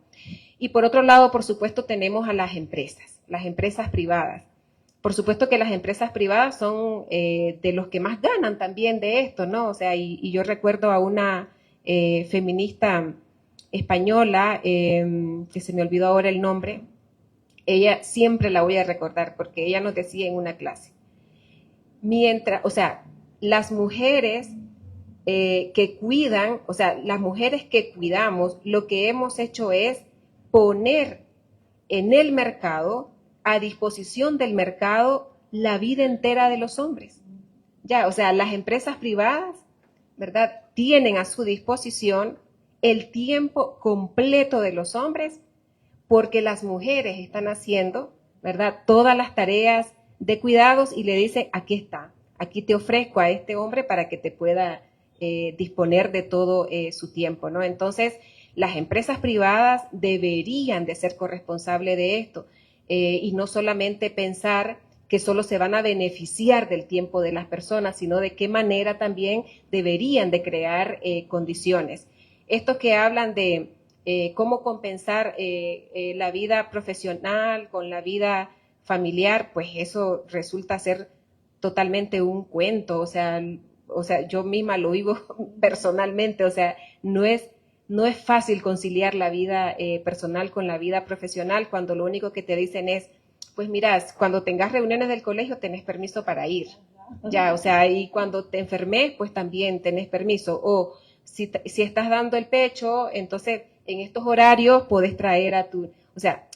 Y por otro lado, por supuesto, tenemos a las empresas privadas. Por supuesto que las empresas privadas son de los que más ganan también de esto, ¿no? O sea, y yo recuerdo a una feminista española, que se me olvidó ahora el nombre, ella siempre la voy a recordar porque ella nos decía en una clase, o sea, las mujeres que cuidan, o sea, las mujeres que cuidamos, lo que hemos hecho es poner en el mercado, a disposición del mercado, la vida entera de los hombres. Ya, o sea, las empresas privadas, ¿verdad?, tienen a su disposición el tiempo completo de los hombres porque las mujeres están haciendo, ¿verdad?, todas las tareas de cuidados y le dicen, aquí está, aquí te ofrezco a este hombre para que te pueda disponer de todo su tiempo, ¿no? Entonces, las empresas privadas deberían de ser corresponsables de esto y no solamente pensar que solo se van a beneficiar del tiempo de las personas, sino de qué manera también deberían de crear condiciones. Estos que hablan de cómo compensar la vida profesional con la vida familiar, pues eso resulta ser totalmente un cuento, o sea, yo misma lo vivo personalmente, o sea, no es fácil conciliar la vida personal con la vida profesional cuando lo único que te dicen es, pues mira, cuando tengas reuniones del colegio tenés permiso para ir, ya, o sea, y cuando te enfermes, pues también tenés permiso, o si estás dando el pecho, entonces en estos horarios podés traer a tu, o sea,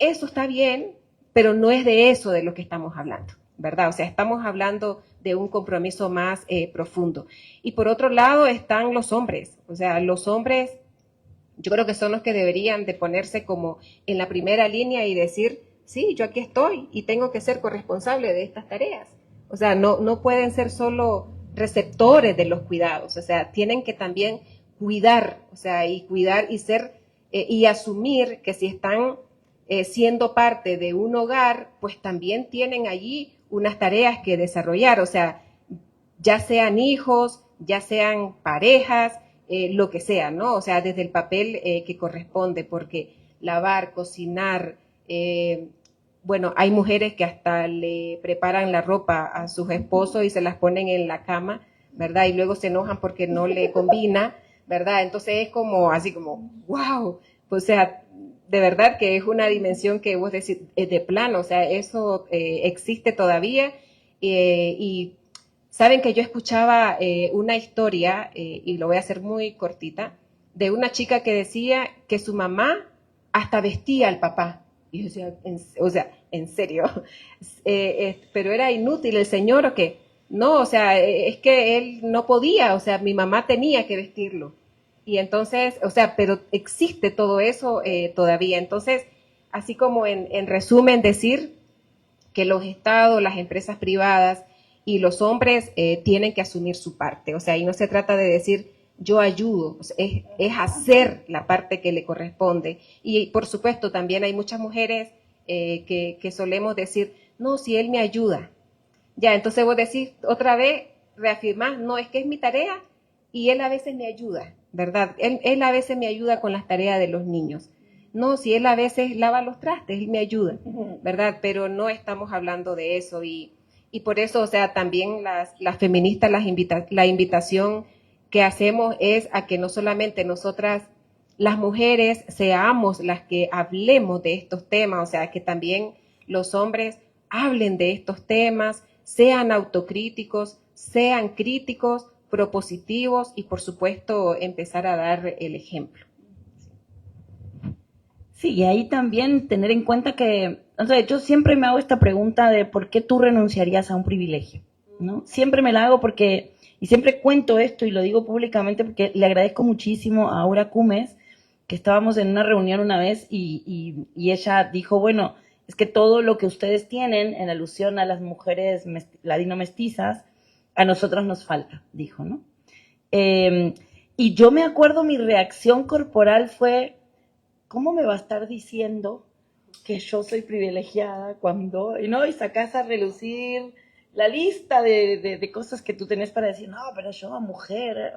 eso está bien, pero no es de eso de lo que estamos hablando, ¿verdad? O sea, estamos hablando de un compromiso más profundo. Y por otro lado están los hombres, o sea, los hombres yo creo que son los que deberían de ponerse como en la primera línea y decir, sí, yo aquí estoy y tengo que ser corresponsable de estas tareas. O sea, no pueden ser solo receptores de los cuidados, o sea, tienen que también cuidar, o sea, y cuidar y ser, y asumir que si están siendo parte de un hogar, pues también tienen allí unas tareas que desarrollar, o sea, ya sean hijos, ya sean parejas, lo que sea, ¿no? O sea, desde el papel que corresponde, porque lavar, cocinar, bueno, hay mujeres que hasta le preparan la ropa a sus esposos y se las ponen en la cama, ¿verdad? Y luego se enojan porque no le combina, ¿verdad? Entonces es como, así como, wow, o sea, de verdad que es una dimensión que vos decís, de plano, o sea, eso existe todavía y saben que yo escuchaba una historia, y lo voy a hacer muy cortita, de una chica que decía que su mamá hasta vestía al papá. Y yo decía, o sea, en serio, pero era inútil el señor o qué. No, o sea, es que él no podía, o sea, mi mamá tenía que vestirlo. Y entonces, o sea, pero existe todo eso todavía. Entonces, así como en resumen, decir que los estados, las empresas privadas y los hombres tienen que asumir su parte. O sea, y no se trata de decir yo ayudo, o sea, es hacer la parte que le corresponde. Y por supuesto, también hay muchas mujeres que solemos decir, no, si él me ayuda. Ya, entonces vos decís otra vez, reafirmás, no, es que es mi tarea y él a veces me ayuda, ¿verdad? Él a veces me ayuda con las tareas de los niños. No, si él a veces lava los trastes, él me ayuda, ¿verdad? Pero no estamos hablando de eso y por eso, o sea, también las feministas, la invitación que hacemos es a que no solamente nosotras, las mujeres, seamos las que hablemos de estos temas, o sea, que también los hombres hablen de estos temas, sean autocríticos, sean críticos, propositivos y, por supuesto, empezar a dar el ejemplo. Sí, y ahí también tener en cuenta que, o sea, yo siempre me hago esta pregunta de por qué tú renunciarías a un privilegio, ¿no? Siempre me la hago porque, y siempre cuento esto y lo digo públicamente porque le agradezco muchísimo a Aura Cumes, que estábamos en una reunión una vez y ella dijo, bueno, es que todo lo que ustedes tienen en alusión a las mujeres ladino-mestizas, a nosotras nos falta, dijo, ¿no? Y yo me acuerdo mi reacción corporal fue, ¿cómo me va a estar diciendo que yo soy privilegiada cuando, y sacas a relucir la lista de cosas que tú tenés para decir, no, pero yo, mujer.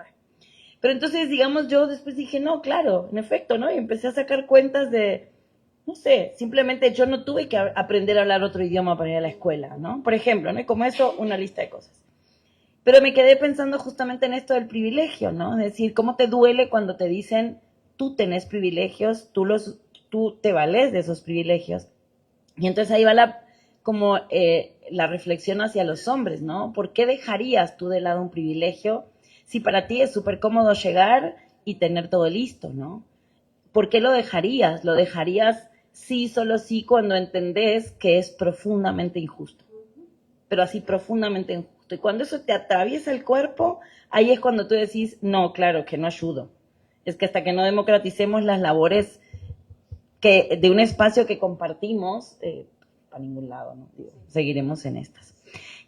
Pero entonces, digamos, yo después dije, no, claro, en efecto, ¿no? Y empecé a sacar cuentas de, no sé, simplemente yo no tuve que aprender a hablar otro idioma para ir a la escuela, ¿no? Por ejemplo, ¿no? Y como eso, una lista de cosas. Pero me quedé pensando justamente en esto del privilegio, ¿no? Es decir, ¿cómo te duele cuando te dicen, tú tenés privilegios, tú te vales de esos privilegios? Y entonces ahí va la reflexión hacia los hombres, ¿no? ¿Por qué dejarías tú de lado un privilegio si para ti es súper cómodo llegar y tener todo listo, ¿no? ¿Por qué lo dejarías? Lo dejarías sí, solo sí, cuando entendés que es profundamente injusto. Pero así profundamente injusto. Y cuando eso te atraviesa el cuerpo, ahí es cuando tú decís, no, claro, que no ayudo. Es que hasta que no democraticemos las labores de un espacio que compartimos, para ningún lado, ¿no? Digo, seguiremos en estas.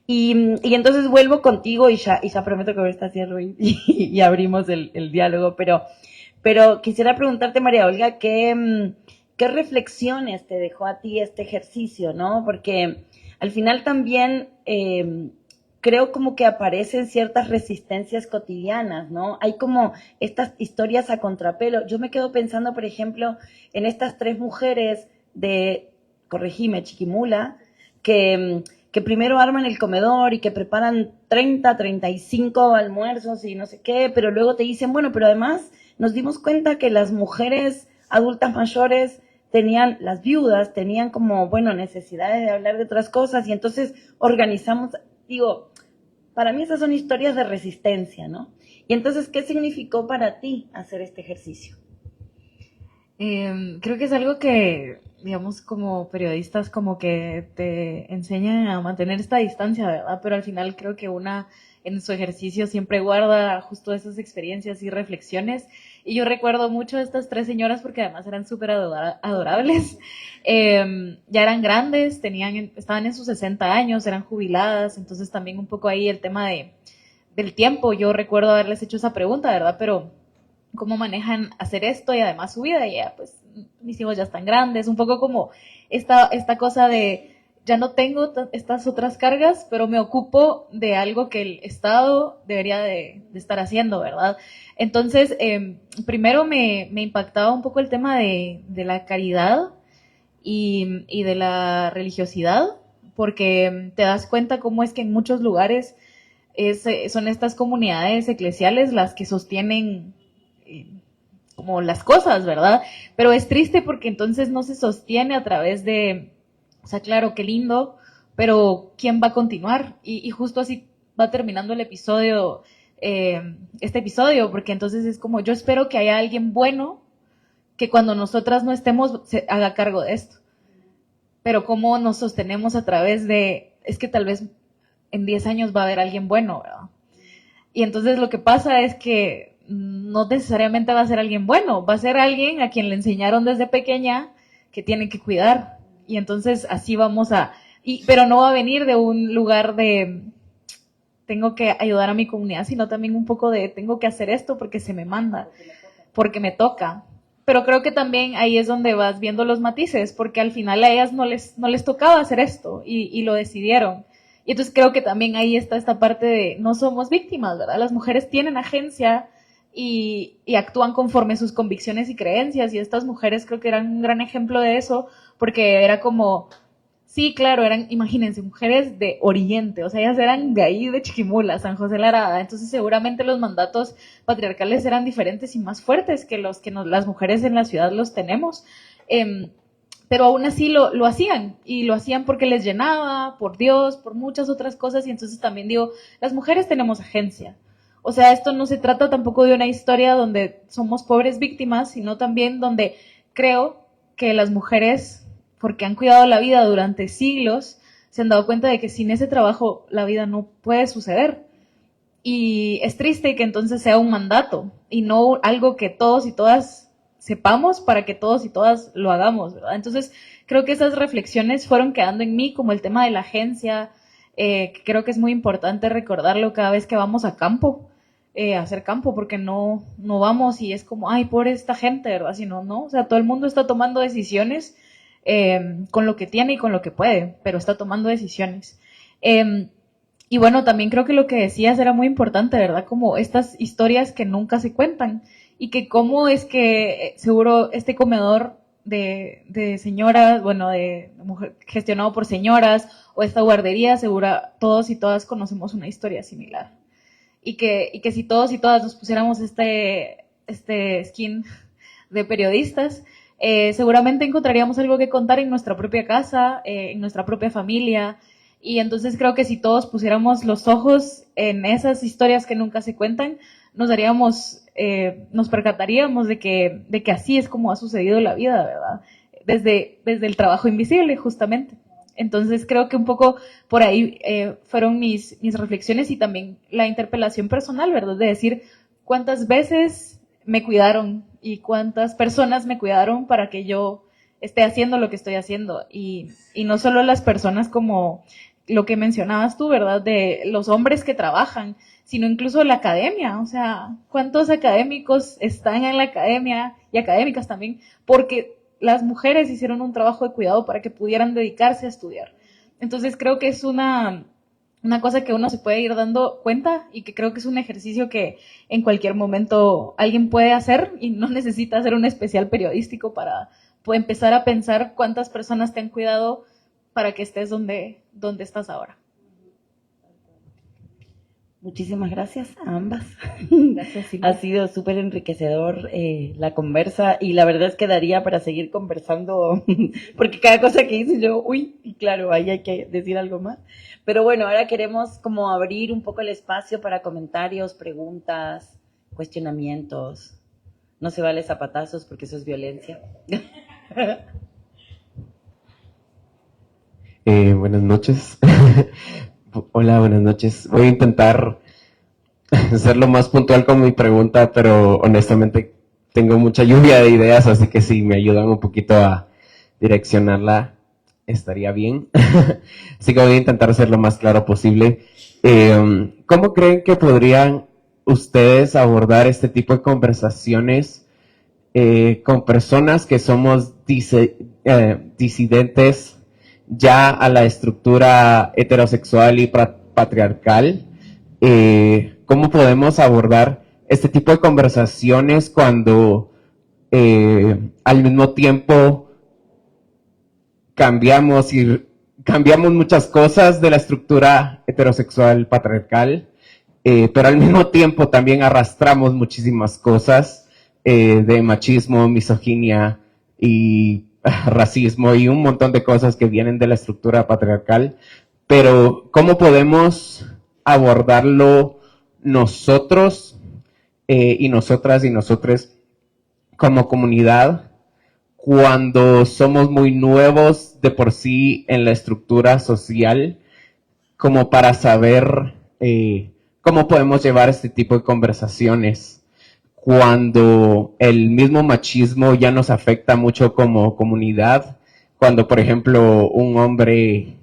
Y entonces vuelvo contigo y ya prometo que ahorita cierro y abrimos el diálogo, pero quisiera preguntarte, María Olga, ¿qué reflexiones te dejó a ti este ejercicio, ¿no? Porque al final también creo como que aparecen ciertas resistencias cotidianas, ¿no? Hay como estas historias a contrapelo. Yo me quedo pensando, por ejemplo, en estas 3 mujeres corregime, Chiquimula, que primero arman el comedor y que preparan 30, 35 almuerzos y no sé qué, pero luego te dicen, bueno, pero además nos dimos cuenta que las mujeres adultas mayores las viudas tenían como, bueno, necesidades de hablar de otras cosas y entonces organizamos, digo, para mí esas son historias de resistencia, ¿no? Y entonces, ¿qué significó para ti hacer este ejercicio? Creo que es algo que digamos, como periodistas, como que te enseñan a mantener esta distancia, ¿verdad? Pero al final creo que una en su ejercicio siempre guarda justo esas experiencias y reflexiones. Y yo recuerdo mucho a estas tres señoras porque además eran súper adorables. Ya eran grandes, estaban en sus 60 años, eran jubiladas, entonces también un poco ahí el tema del tiempo. Yo recuerdo haberles hecho esa pregunta, ¿verdad? Pero cómo manejan hacer esto y además su vida, y ya pues mis hijos ya están grandes, un poco como esta cosa de ya no tengo estas otras cargas, pero me ocupo de algo que el Estado debería de estar haciendo, ¿verdad? Entonces, primero me impactaba un poco el tema de la caridad y de la religiosidad, porque te das cuenta cómo es que en muchos lugares son estas comunidades eclesiales las que sostienen como las cosas, ¿verdad? Pero es triste porque entonces no se sostiene a través de, o sea, claro, qué lindo, pero ¿quién va a continuar? Y justo así va terminando el episodio, este episodio, porque entonces es como, yo espero que haya alguien bueno que cuando nosotras no estemos se haga cargo de esto. Pero ¿cómo nos sostenemos a través de, es que tal vez en 10 años va a haber alguien bueno, ¿verdad? Y entonces lo que pasa es que no necesariamente va a ser alguien bueno, va a ser alguien a quien le enseñaron desde pequeña que tiene que cuidar. Y entonces así vamos pero no va a venir de un lugar de tengo que ayudar a mi comunidad, sino también un poco de tengo que hacer esto porque se me manda, porque me toca. Pero creo que también ahí es donde vas viendo los matices, porque al final a ellas no les tocaba hacer esto y lo decidieron. Y entonces creo que también ahí está esta parte de no somos víctimas, ¿verdad? Las mujeres tienen agencia y actúan conforme sus convicciones y creencias, y estas mujeres creo que eran un gran ejemplo de eso, porque era como, sí, claro, eran, imagínense, mujeres de Oriente, o sea, ellas eran de ahí, de Chiquimula, San José la Arada, entonces seguramente los mandatos patriarcales eran diferentes y más fuertes que los que las mujeres en la ciudad los tenemos. Pero aún así lo hacían, y lo hacían porque les llenaba, por Dios, por muchas otras cosas, y entonces también digo, las mujeres tenemos agencia. O sea, esto no se trata tampoco de una historia donde somos pobres víctimas, sino también donde creo que las mujeres, porque han cuidado la vida durante siglos, se han dado cuenta de que sin ese trabajo la vida no puede suceder. Y es triste que entonces sea un mandato y no algo que todos y todas sepamos para que todos y todas lo hagamos, ¿verdad? Entonces, creo que esas reflexiones fueron quedando en mí, como el tema de la agencia, que creo que es muy importante recordarlo cada vez que vamos a campo, a hacer campo, porque no vamos y es como, ay, pobre esta gente, ¿verdad? Sino, no, o sea, todo el mundo está tomando decisiones con lo que tiene y con lo que puede, pero está tomando decisiones. Y bueno, también creo que lo que decías era muy importante, ¿verdad? Como estas historias que nunca se cuentan, y que cómo es que seguro este comedor de señoras, bueno, de mujer, gestionado por señoras, o esta guardería, seguro todos y todas conocemos una historia similar. Y que si todos y todas nos pusiéramos este skin de periodistas, seguramente encontraríamos algo que contar en nuestra propia casa, en nuestra propia familia. Y entonces creo que si todos pusiéramos los ojos en esas historias que nunca se cuentan, nos percataríamos de que así es como ha sucedido la vida, ¿verdad? Desde el trabajo invisible, justamente. Entonces creo que un poco por ahí fueron mis reflexiones, y también la interpelación personal, ¿verdad? De decir cuántas veces me cuidaron y cuántas personas me cuidaron para que yo esté haciendo lo que estoy haciendo. Y no solo las personas como lo que mencionabas tú, ¿verdad? De los hombres que trabajan, sino incluso la academia. O sea, ¿cuántos académicos están en la academia y académicas también? Porque las mujeres hicieron un trabajo de cuidado para que pudieran dedicarse a estudiar. Entonces creo que es una cosa que uno se puede ir dando cuenta, y que creo que es un ejercicio que en cualquier momento alguien puede hacer, y no necesita hacer un especial periodístico para empezar a pensar cuántas personas te han cuidado para que estés donde estás ahora. Muchísimas gracias a ambas. Gracias, Silvia. Ha sido súper enriquecedor la conversa, y la verdad es que daría para seguir conversando porque cada cosa que hice yo, y claro, ahí hay que decir algo más. Pero bueno, ahora queremos como abrir un poco el espacio para comentarios, preguntas, cuestionamientos. No se vale zapatazos porque eso es violencia. Buenas noches. Hola, buenas noches. Voy a intentar ser lo más puntual con mi pregunta, pero honestamente tengo mucha lluvia de ideas, así que si me ayudan un poquito a direccionarla, estaría bien. Así que voy a intentar ser lo más claro posible. ¿Cómo creen que podrían ustedes abordar este tipo de conversaciones con personas que somos disidentes ya a la estructura heterosexual y patriarcal? ¿Cómo podemos abordar este tipo de conversaciones cuando al mismo tiempo cambiamos muchas cosas de la estructura heterosexual patriarcal, pero al mismo tiempo también arrastramos muchísimas cosas de machismo, misoginia y racismo y un montón de cosas que vienen de la estructura patriarcal? Pero ¿cómo podemos abordarlo nosotros y nosotras y nosotres como comunidad cuando somos muy nuevos de por sí en la estructura social, como para saber cómo podemos llevar este tipo de conversaciones cuando el mismo machismo ya nos afecta mucho como comunidad? Cuando, por ejemplo, un hombre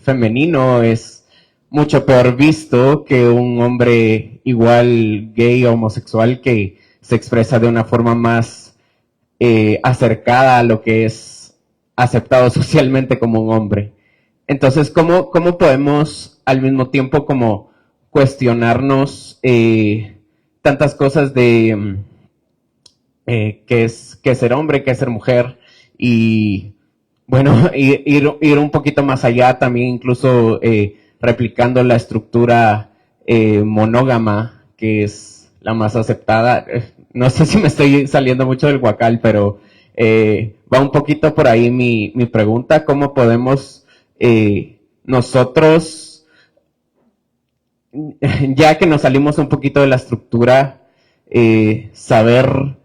femenino es mucho peor visto que un hombre igual gay o homosexual que se expresa de una forma más acercada a lo que es aceptado socialmente como un hombre. Entonces, ¿cómo podemos al mismo tiempo como cuestionarnos tantas cosas de qué es ser hombre, qué es ser mujer? Y bueno, ir un poquito más allá también, incluso replicando la estructura monógama, que es la más aceptada. No sé si me estoy saliendo mucho del guacal, pero va un poquito por ahí mi pregunta. ¿Cómo podemos nosotros, ya que nos salimos un poquito de la estructura, saber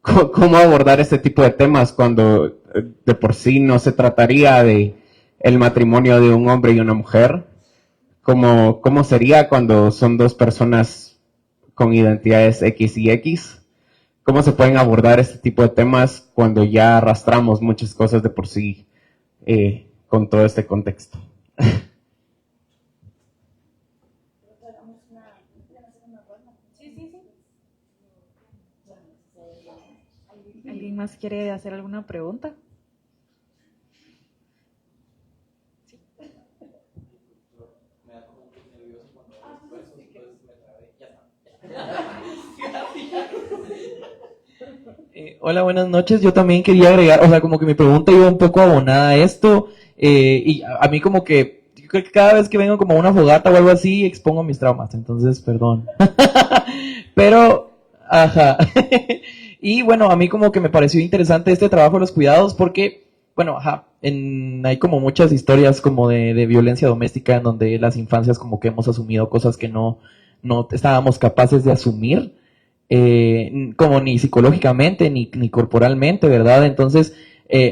cómo abordar este tipo de temas cuando de por sí no se trataría de el matrimonio de un hombre y una mujer? ¿Cómo sería cuando son dos personas con identidades X y X? ¿Cómo se pueden abordar este tipo de temas cuando ya arrastramos muchas cosas de por sí con todo este contexto? ¿Alguien más quiere hacer alguna pregunta? Hola, buenas noches. Yo también quería agregar, o sea, como que mi pregunta iba un poco abonada a esto, y a mí como que, yo creo que cada vez que vengo como a una fogata o algo así, expongo mis traumas, entonces, perdón. Pero, ajá. Y bueno, a mí como que me pareció interesante este trabajo de los cuidados porque, bueno, ajá, hay como muchas historias como de violencia doméstica en donde las infancias como que hemos asumido cosas que no estábamos capaces de asumir. Como ni psicológicamente ni corporalmente, ¿verdad? Entonces,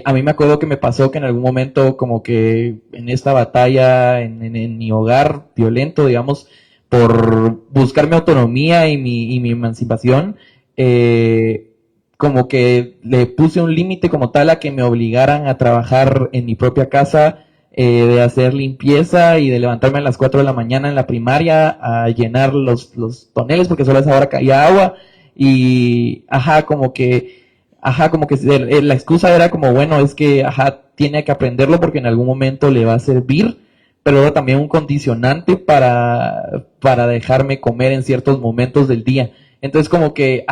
a mí me acuerdo que me pasó que en algún momento como que en esta batalla en mi hogar violento, digamos, por buscar mi autonomía y mi emancipación, como que le puse un límite como tal a que me obligaran a trabajar en mi propia casa, de hacer limpieza y de levantarme a las 4 de la mañana en la primaria a llenar los toneles porque solo a esa hora caía agua y como que la excusa era como, bueno, es que tiene que aprenderlo porque en algún momento le va a servir, pero era también un condicionante para dejarme comer en ciertos momentos del día. Entonces como que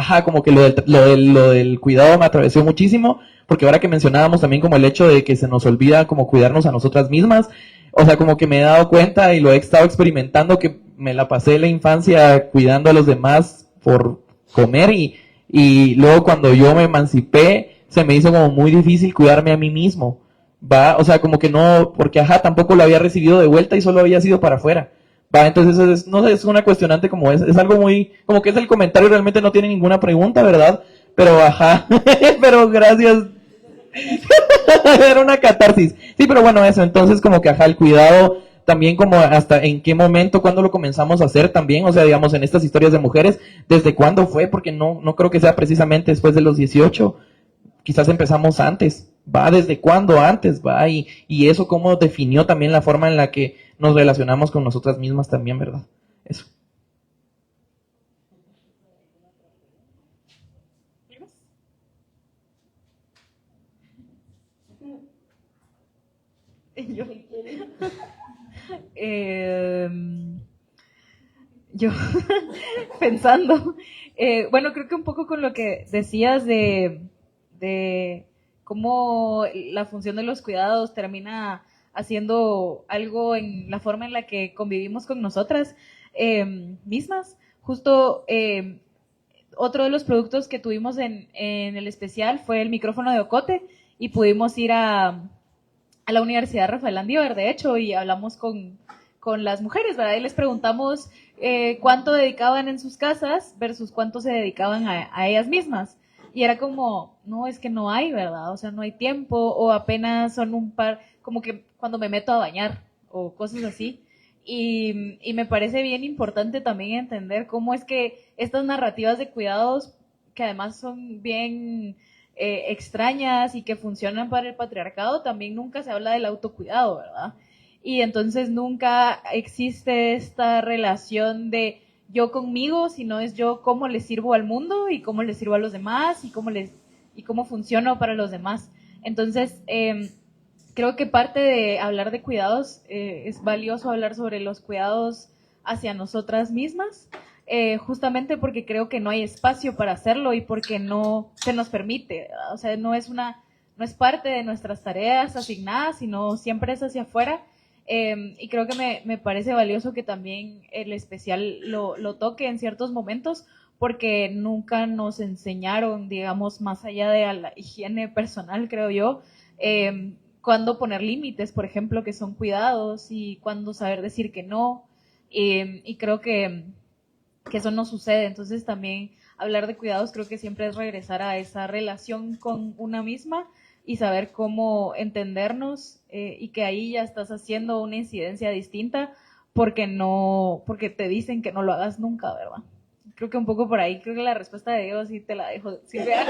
lo del cuidado me atravesó muchísimo, porque ahora que mencionábamos también como el hecho de que se nos olvida como cuidarnos a nosotras mismas, o sea, como que me he dado cuenta y lo he estado experimentando que me la pasé la infancia cuidando a los demás por comer y luego cuando yo me emancipé se me hizo como muy difícil cuidarme a mí mismo, ¿va? O sea, como que no, porque tampoco lo había recibido de vuelta y solo había sido para afuera. Va, entonces es, no sé, es una cuestionante como es algo muy, como que es el comentario, realmente no tiene ninguna pregunta, ¿verdad? Pero pero gracias. Era una catarsis. Sí, pero bueno, eso, entonces como que ajá, el cuidado también como hasta en qué momento, cuándo lo comenzamos a hacer también, o sea, digamos, en estas historias de mujeres, ¿desde cuándo fue? Porque no creo que sea precisamente después de los 18, quizás empezamos antes, ¿va? ¿Desde cuándo antes? ¿Va? Y eso cómo definió también la forma en la que nos relacionamos con nosotras mismas también, ¿verdad? Eso. Yo, yo pensando, bueno, creo que un poco con lo que decías de cómo la función de los cuidados termina haciendo algo en la forma en la que convivimos con nosotras mismas. Justo otro de los productos que tuvimos en el especial fue el micrófono de Ocote y pudimos ir a la Universidad Rafael Landívar, de hecho, y hablamos con las mujeres, ¿verdad? Y les preguntamos cuánto dedicaban en sus casas versus cuánto se dedicaban a ellas mismas. Y era como, no, es que no hay, ¿verdad? O sea, no hay tiempo, o apenas son un par, como que cuando me meto a bañar, o cosas así. Y me parece bien importante también entender cómo es que estas narrativas de cuidados, que además son bien extrañas y que funcionan para el patriarcado, también nunca se habla del autocuidado, ¿verdad? Y entonces nunca existe esta relación de yo conmigo, sino es yo cómo le sirvo al mundo y cómo le sirvo a los demás y cómo funciono para los demás. Entonces, creo que parte de hablar de cuidados es valioso hablar sobre los cuidados hacia nosotras mismas, justamente porque creo que no hay espacio para hacerlo y porque no se nos permite, ¿verdad? O sea, no es parte de nuestras tareas asignadas, sino siempre es hacia afuera. Y creo que me parece valioso que también el especial lo toque en ciertos momentos, porque nunca nos enseñaron, digamos, más allá de la higiene personal, creo yo, cuándo poner límites, por ejemplo, que son cuidados, y cuándo saber decir que no. Y creo que eso no sucede. Entonces también hablar de cuidados creo que siempre es regresar a esa relación con una misma y saber cómo entendernos, y que ahí ya estás haciendo una incidencia distinta porque te dicen que no lo hagas nunca, ¿verdad? Creo que un poco por ahí, creo que la respuesta de Dios sí te la dejo, Silvia.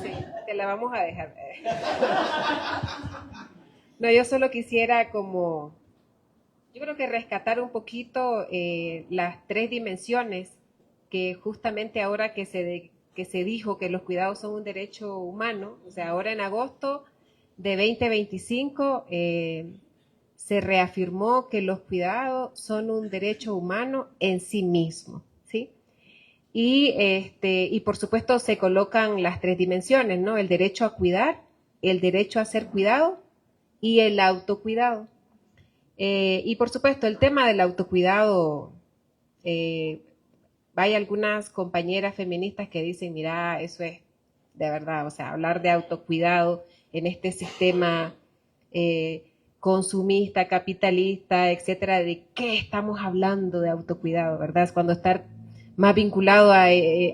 Sí, te la vamos a dejar. No, yo solo quisiera yo creo que rescatar un poquito las tres dimensiones que justamente ahora que se dijo que los cuidados son un derecho humano, o sea, ahora en agosto de 2025 se reafirmó que los cuidados son un derecho humano en sí mismo, ¿sí? Y por supuesto se colocan las tres dimensiones, ¿no? El derecho a cuidar, el derecho a ser cuidado y el autocuidado. Y por supuesto el tema del autocuidado, hay algunas compañeras feministas que dicen, mira, eso es de verdad, o sea, hablar de autocuidado en este sistema consumista, capitalista, etcétera, ¿de qué estamos hablando de autocuidado, verdad? Es cuando estar más vinculado a,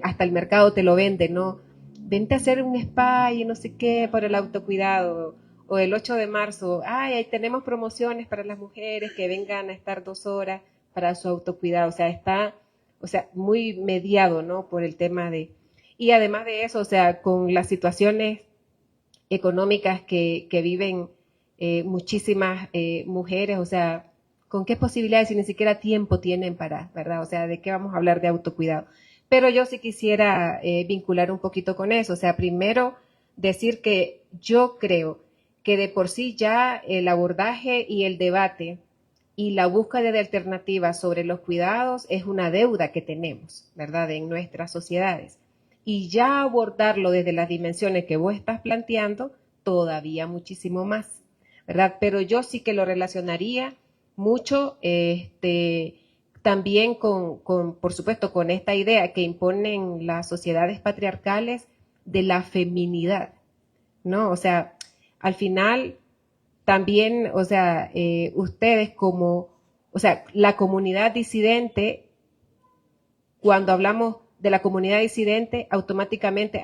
hasta el mercado te lo vende, ¿no? Vente a hacer un spa y no sé qué por el autocuidado. O el 8 de marzo, ahí tenemos promociones para las mujeres que vengan a estar 2 horas para su autocuidado. O sea, muy mediado, ¿no? Por el tema de... Y además de eso, o sea, con las situaciones económicas que viven muchísimas mujeres, o sea, ¿con qué posibilidades si ni siquiera tiempo tienen para, verdad? O sea, ¿de qué vamos a hablar de autocuidado? Pero yo sí quisiera vincular un poquito con eso. O sea, primero decir que yo creo que de por sí ya el abordaje y el debate y la búsqueda de alternativas sobre los cuidados es una deuda que tenemos, ¿verdad?, en nuestras sociedades. Y ya abordarlo desde las dimensiones que vos estás planteando, todavía muchísimo más, ¿verdad? Pero yo sí que lo relacionaría mucho también por supuesto, con esta idea que imponen las sociedades patriarcales de la feminidad, ¿no? O sea, al final también, o sea, ustedes como, o sea, la comunidad disidente, cuando hablamos de la comunidad disidente, automáticamente,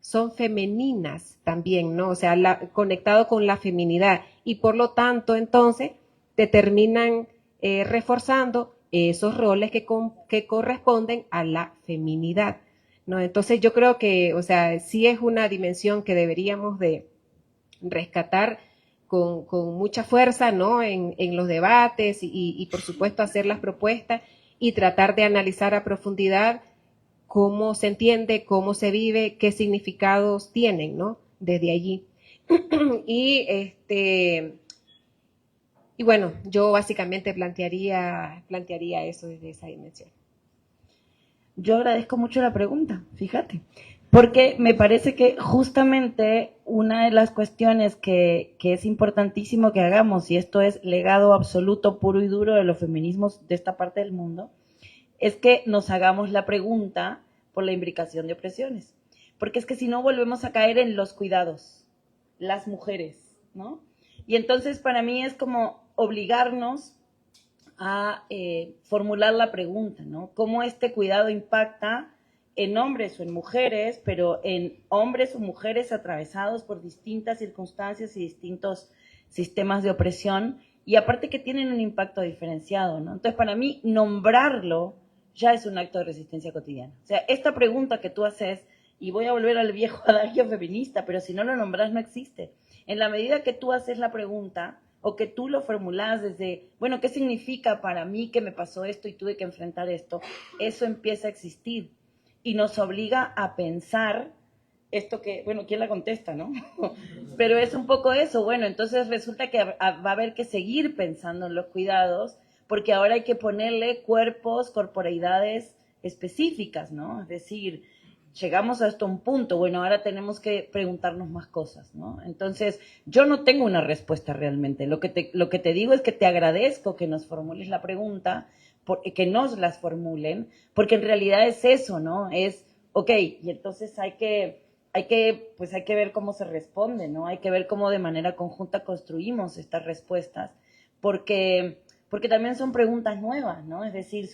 son femeninas también, ¿no? O sea, conectado con la feminidad, y por lo tanto, entonces, te terminan reforzando esos roles que corresponden a la feminidad, ¿no? Entonces yo creo que, o sea, sí es una dimensión que deberíamos de rescatar con mucha fuerza, ¿no? En los debates y por supuesto hacer las propuestas y tratar de analizar a profundidad cómo se entiende, cómo se vive, qué significados tienen, ¿no? Desde allí. Y bueno, yo básicamente plantearía eso desde esa dimensión. Yo agradezco mucho la pregunta, fíjate, porque me parece que justamente una de las cuestiones que es importantísimo que hagamos, y esto es legado absoluto, puro y duro de los feminismos de esta parte del mundo, es que nos hagamos la pregunta por la imbricación de opresiones. Porque es que si no volvemos a caer en los cuidados, las mujeres, ¿no? Y entonces para mí es como obligarnos a formular la pregunta, ¿no? ¿Cómo este cuidado impacta en hombres o en mujeres, pero en hombres o mujeres atravesados por distintas circunstancias y distintos sistemas de opresión, y aparte que tienen un impacto diferenciado, ¿no? Entonces, para mí, nombrarlo ya es un acto de resistencia cotidiana. O sea, esta pregunta que tú haces, y voy a volver al viejo adagio feminista, pero si no lo nombras no existe. En la medida que tú haces la pregunta, o que tú lo formulas desde, bueno, ¿qué significa para mí que me pasó esto y tuve que enfrentar esto? Eso empieza a existir y nos obliga a pensar esto que, bueno, ¿quién la contesta, no? Pero es un poco eso, bueno, entonces resulta que va a haber que seguir pensando en los cuidados, porque ahora hay que ponerle cuerpos, corporeidades específicas, ¿no? Es decir, llegamos hasta un punto, bueno, ahora tenemos que preguntarnos más cosas, ¿no? Entonces, yo no tengo una respuesta realmente. Lo que te digo es que te agradezco que nos formules la pregunta, que nos las formulen, porque en realidad es eso, ¿no? Es, ok, y entonces hay que ver cómo se responde, ¿no? Hay que ver cómo de manera conjunta construimos estas respuestas, porque también son preguntas nuevas, ¿no? Es decir,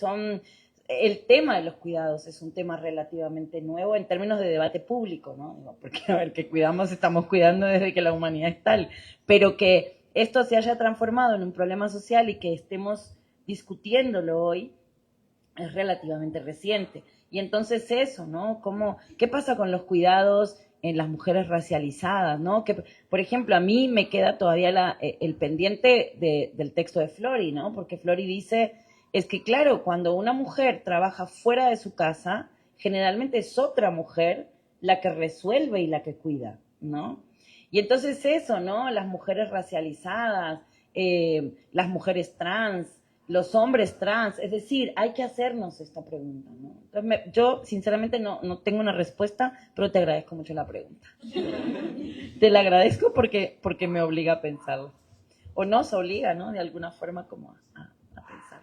el tema de los cuidados es un tema relativamente nuevo en términos de debate público, ¿no? Porque, a ver, que cuidamos, estamos cuidando desde que la humanidad es tal, pero que esto se haya transformado en un problema social y que estemos discutiéndolo hoy es relativamente reciente. Y entonces eso, ¿no? ¿Qué pasa con los cuidados en las mujeres racializadas, ¿no? Que, por ejemplo, a mí me queda todavía el pendiente del texto de Flori, ¿no? Porque Flori dice, es que claro, cuando una mujer trabaja fuera de su casa, generalmente es otra mujer la que resuelve y la que cuida, ¿no? Y entonces eso, ¿no? Las mujeres racializadas, las mujeres trans, los hombres trans, es decir, hay que hacernos esta pregunta, ¿no? Entonces yo, sinceramente, no tengo una respuesta, pero te agradezco mucho la pregunta. Te la agradezco porque me obliga a pensarlo. O nos obliga, ¿no? De alguna forma como a pensar.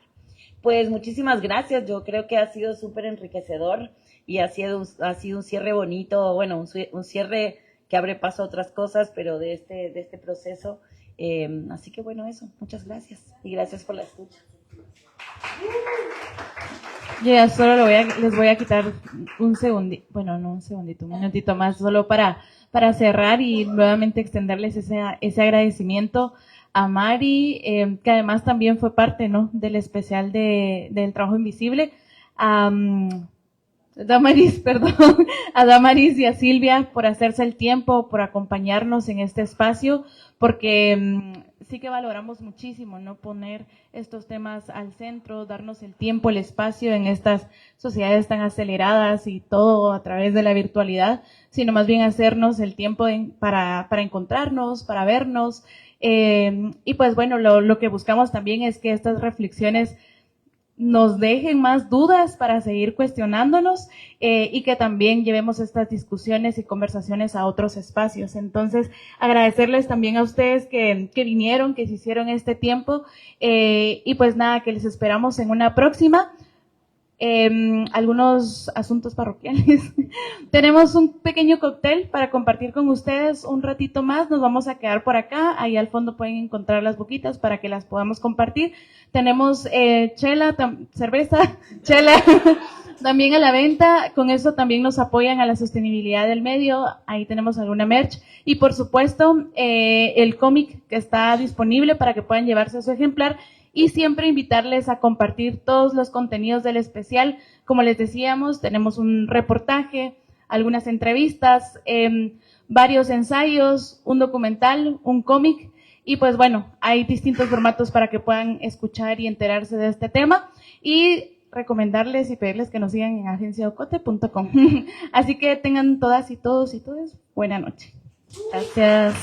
Pues muchísimas gracias, yo creo que ha sido súper enriquecedor y ha sido un cierre bonito, bueno, un cierre que abre paso a otras cosas, pero de este proceso. Así que bueno, eso, muchas gracias y gracias por la escucha. Yo ya solo les voy a quitar un segundito, bueno, no un segundito, un minutito más, solo para cerrar y nuevamente extenderles ese agradecimiento a Mari, que además también fue parte, ¿no?, del especial del trabajo invisible, a Damaris y a Silvia por hacerse el tiempo, por acompañarnos en este espacio, porque sí que valoramos muchísimo, ¿no?, poner estos temas al centro, darnos el tiempo, el espacio en estas sociedades tan aceleradas y todo a través de la virtualidad, sino más bien hacernos el tiempo para encontrarnos, para vernos, y pues bueno, lo que buscamos también es que estas reflexiones nos dejen más dudas para seguir cuestionándonos, y que también llevemos estas discusiones y conversaciones a otros espacios. Entonces, agradecerles también a ustedes que vinieron, que se hicieron este tiempo, y pues nada, que les esperamos en una próxima. Algunos asuntos parroquiales. Tenemos un pequeño cóctel para compartir con ustedes un ratito más. Nos vamos a quedar por acá. Ahí al fondo pueden encontrar las boquitas para que las podamos compartir. Tenemos cerveza, chela, también a la venta. Con eso también nos apoyan a la sostenibilidad del medio. Ahí tenemos alguna merch. Y por supuesto, el cómic que está disponible para que puedan llevarse su ejemplar. Y siempre invitarles a compartir todos los contenidos del especial. Como les decíamos, tenemos un reportaje, algunas entrevistas, varios ensayos, un documental, un cómic. Y pues bueno, hay distintos formatos para que puedan escuchar y enterarse de este tema. Y recomendarles y pedirles que nos sigan en agenciaocote.com. Así que tengan todas y todos y todas buena noche. Gracias.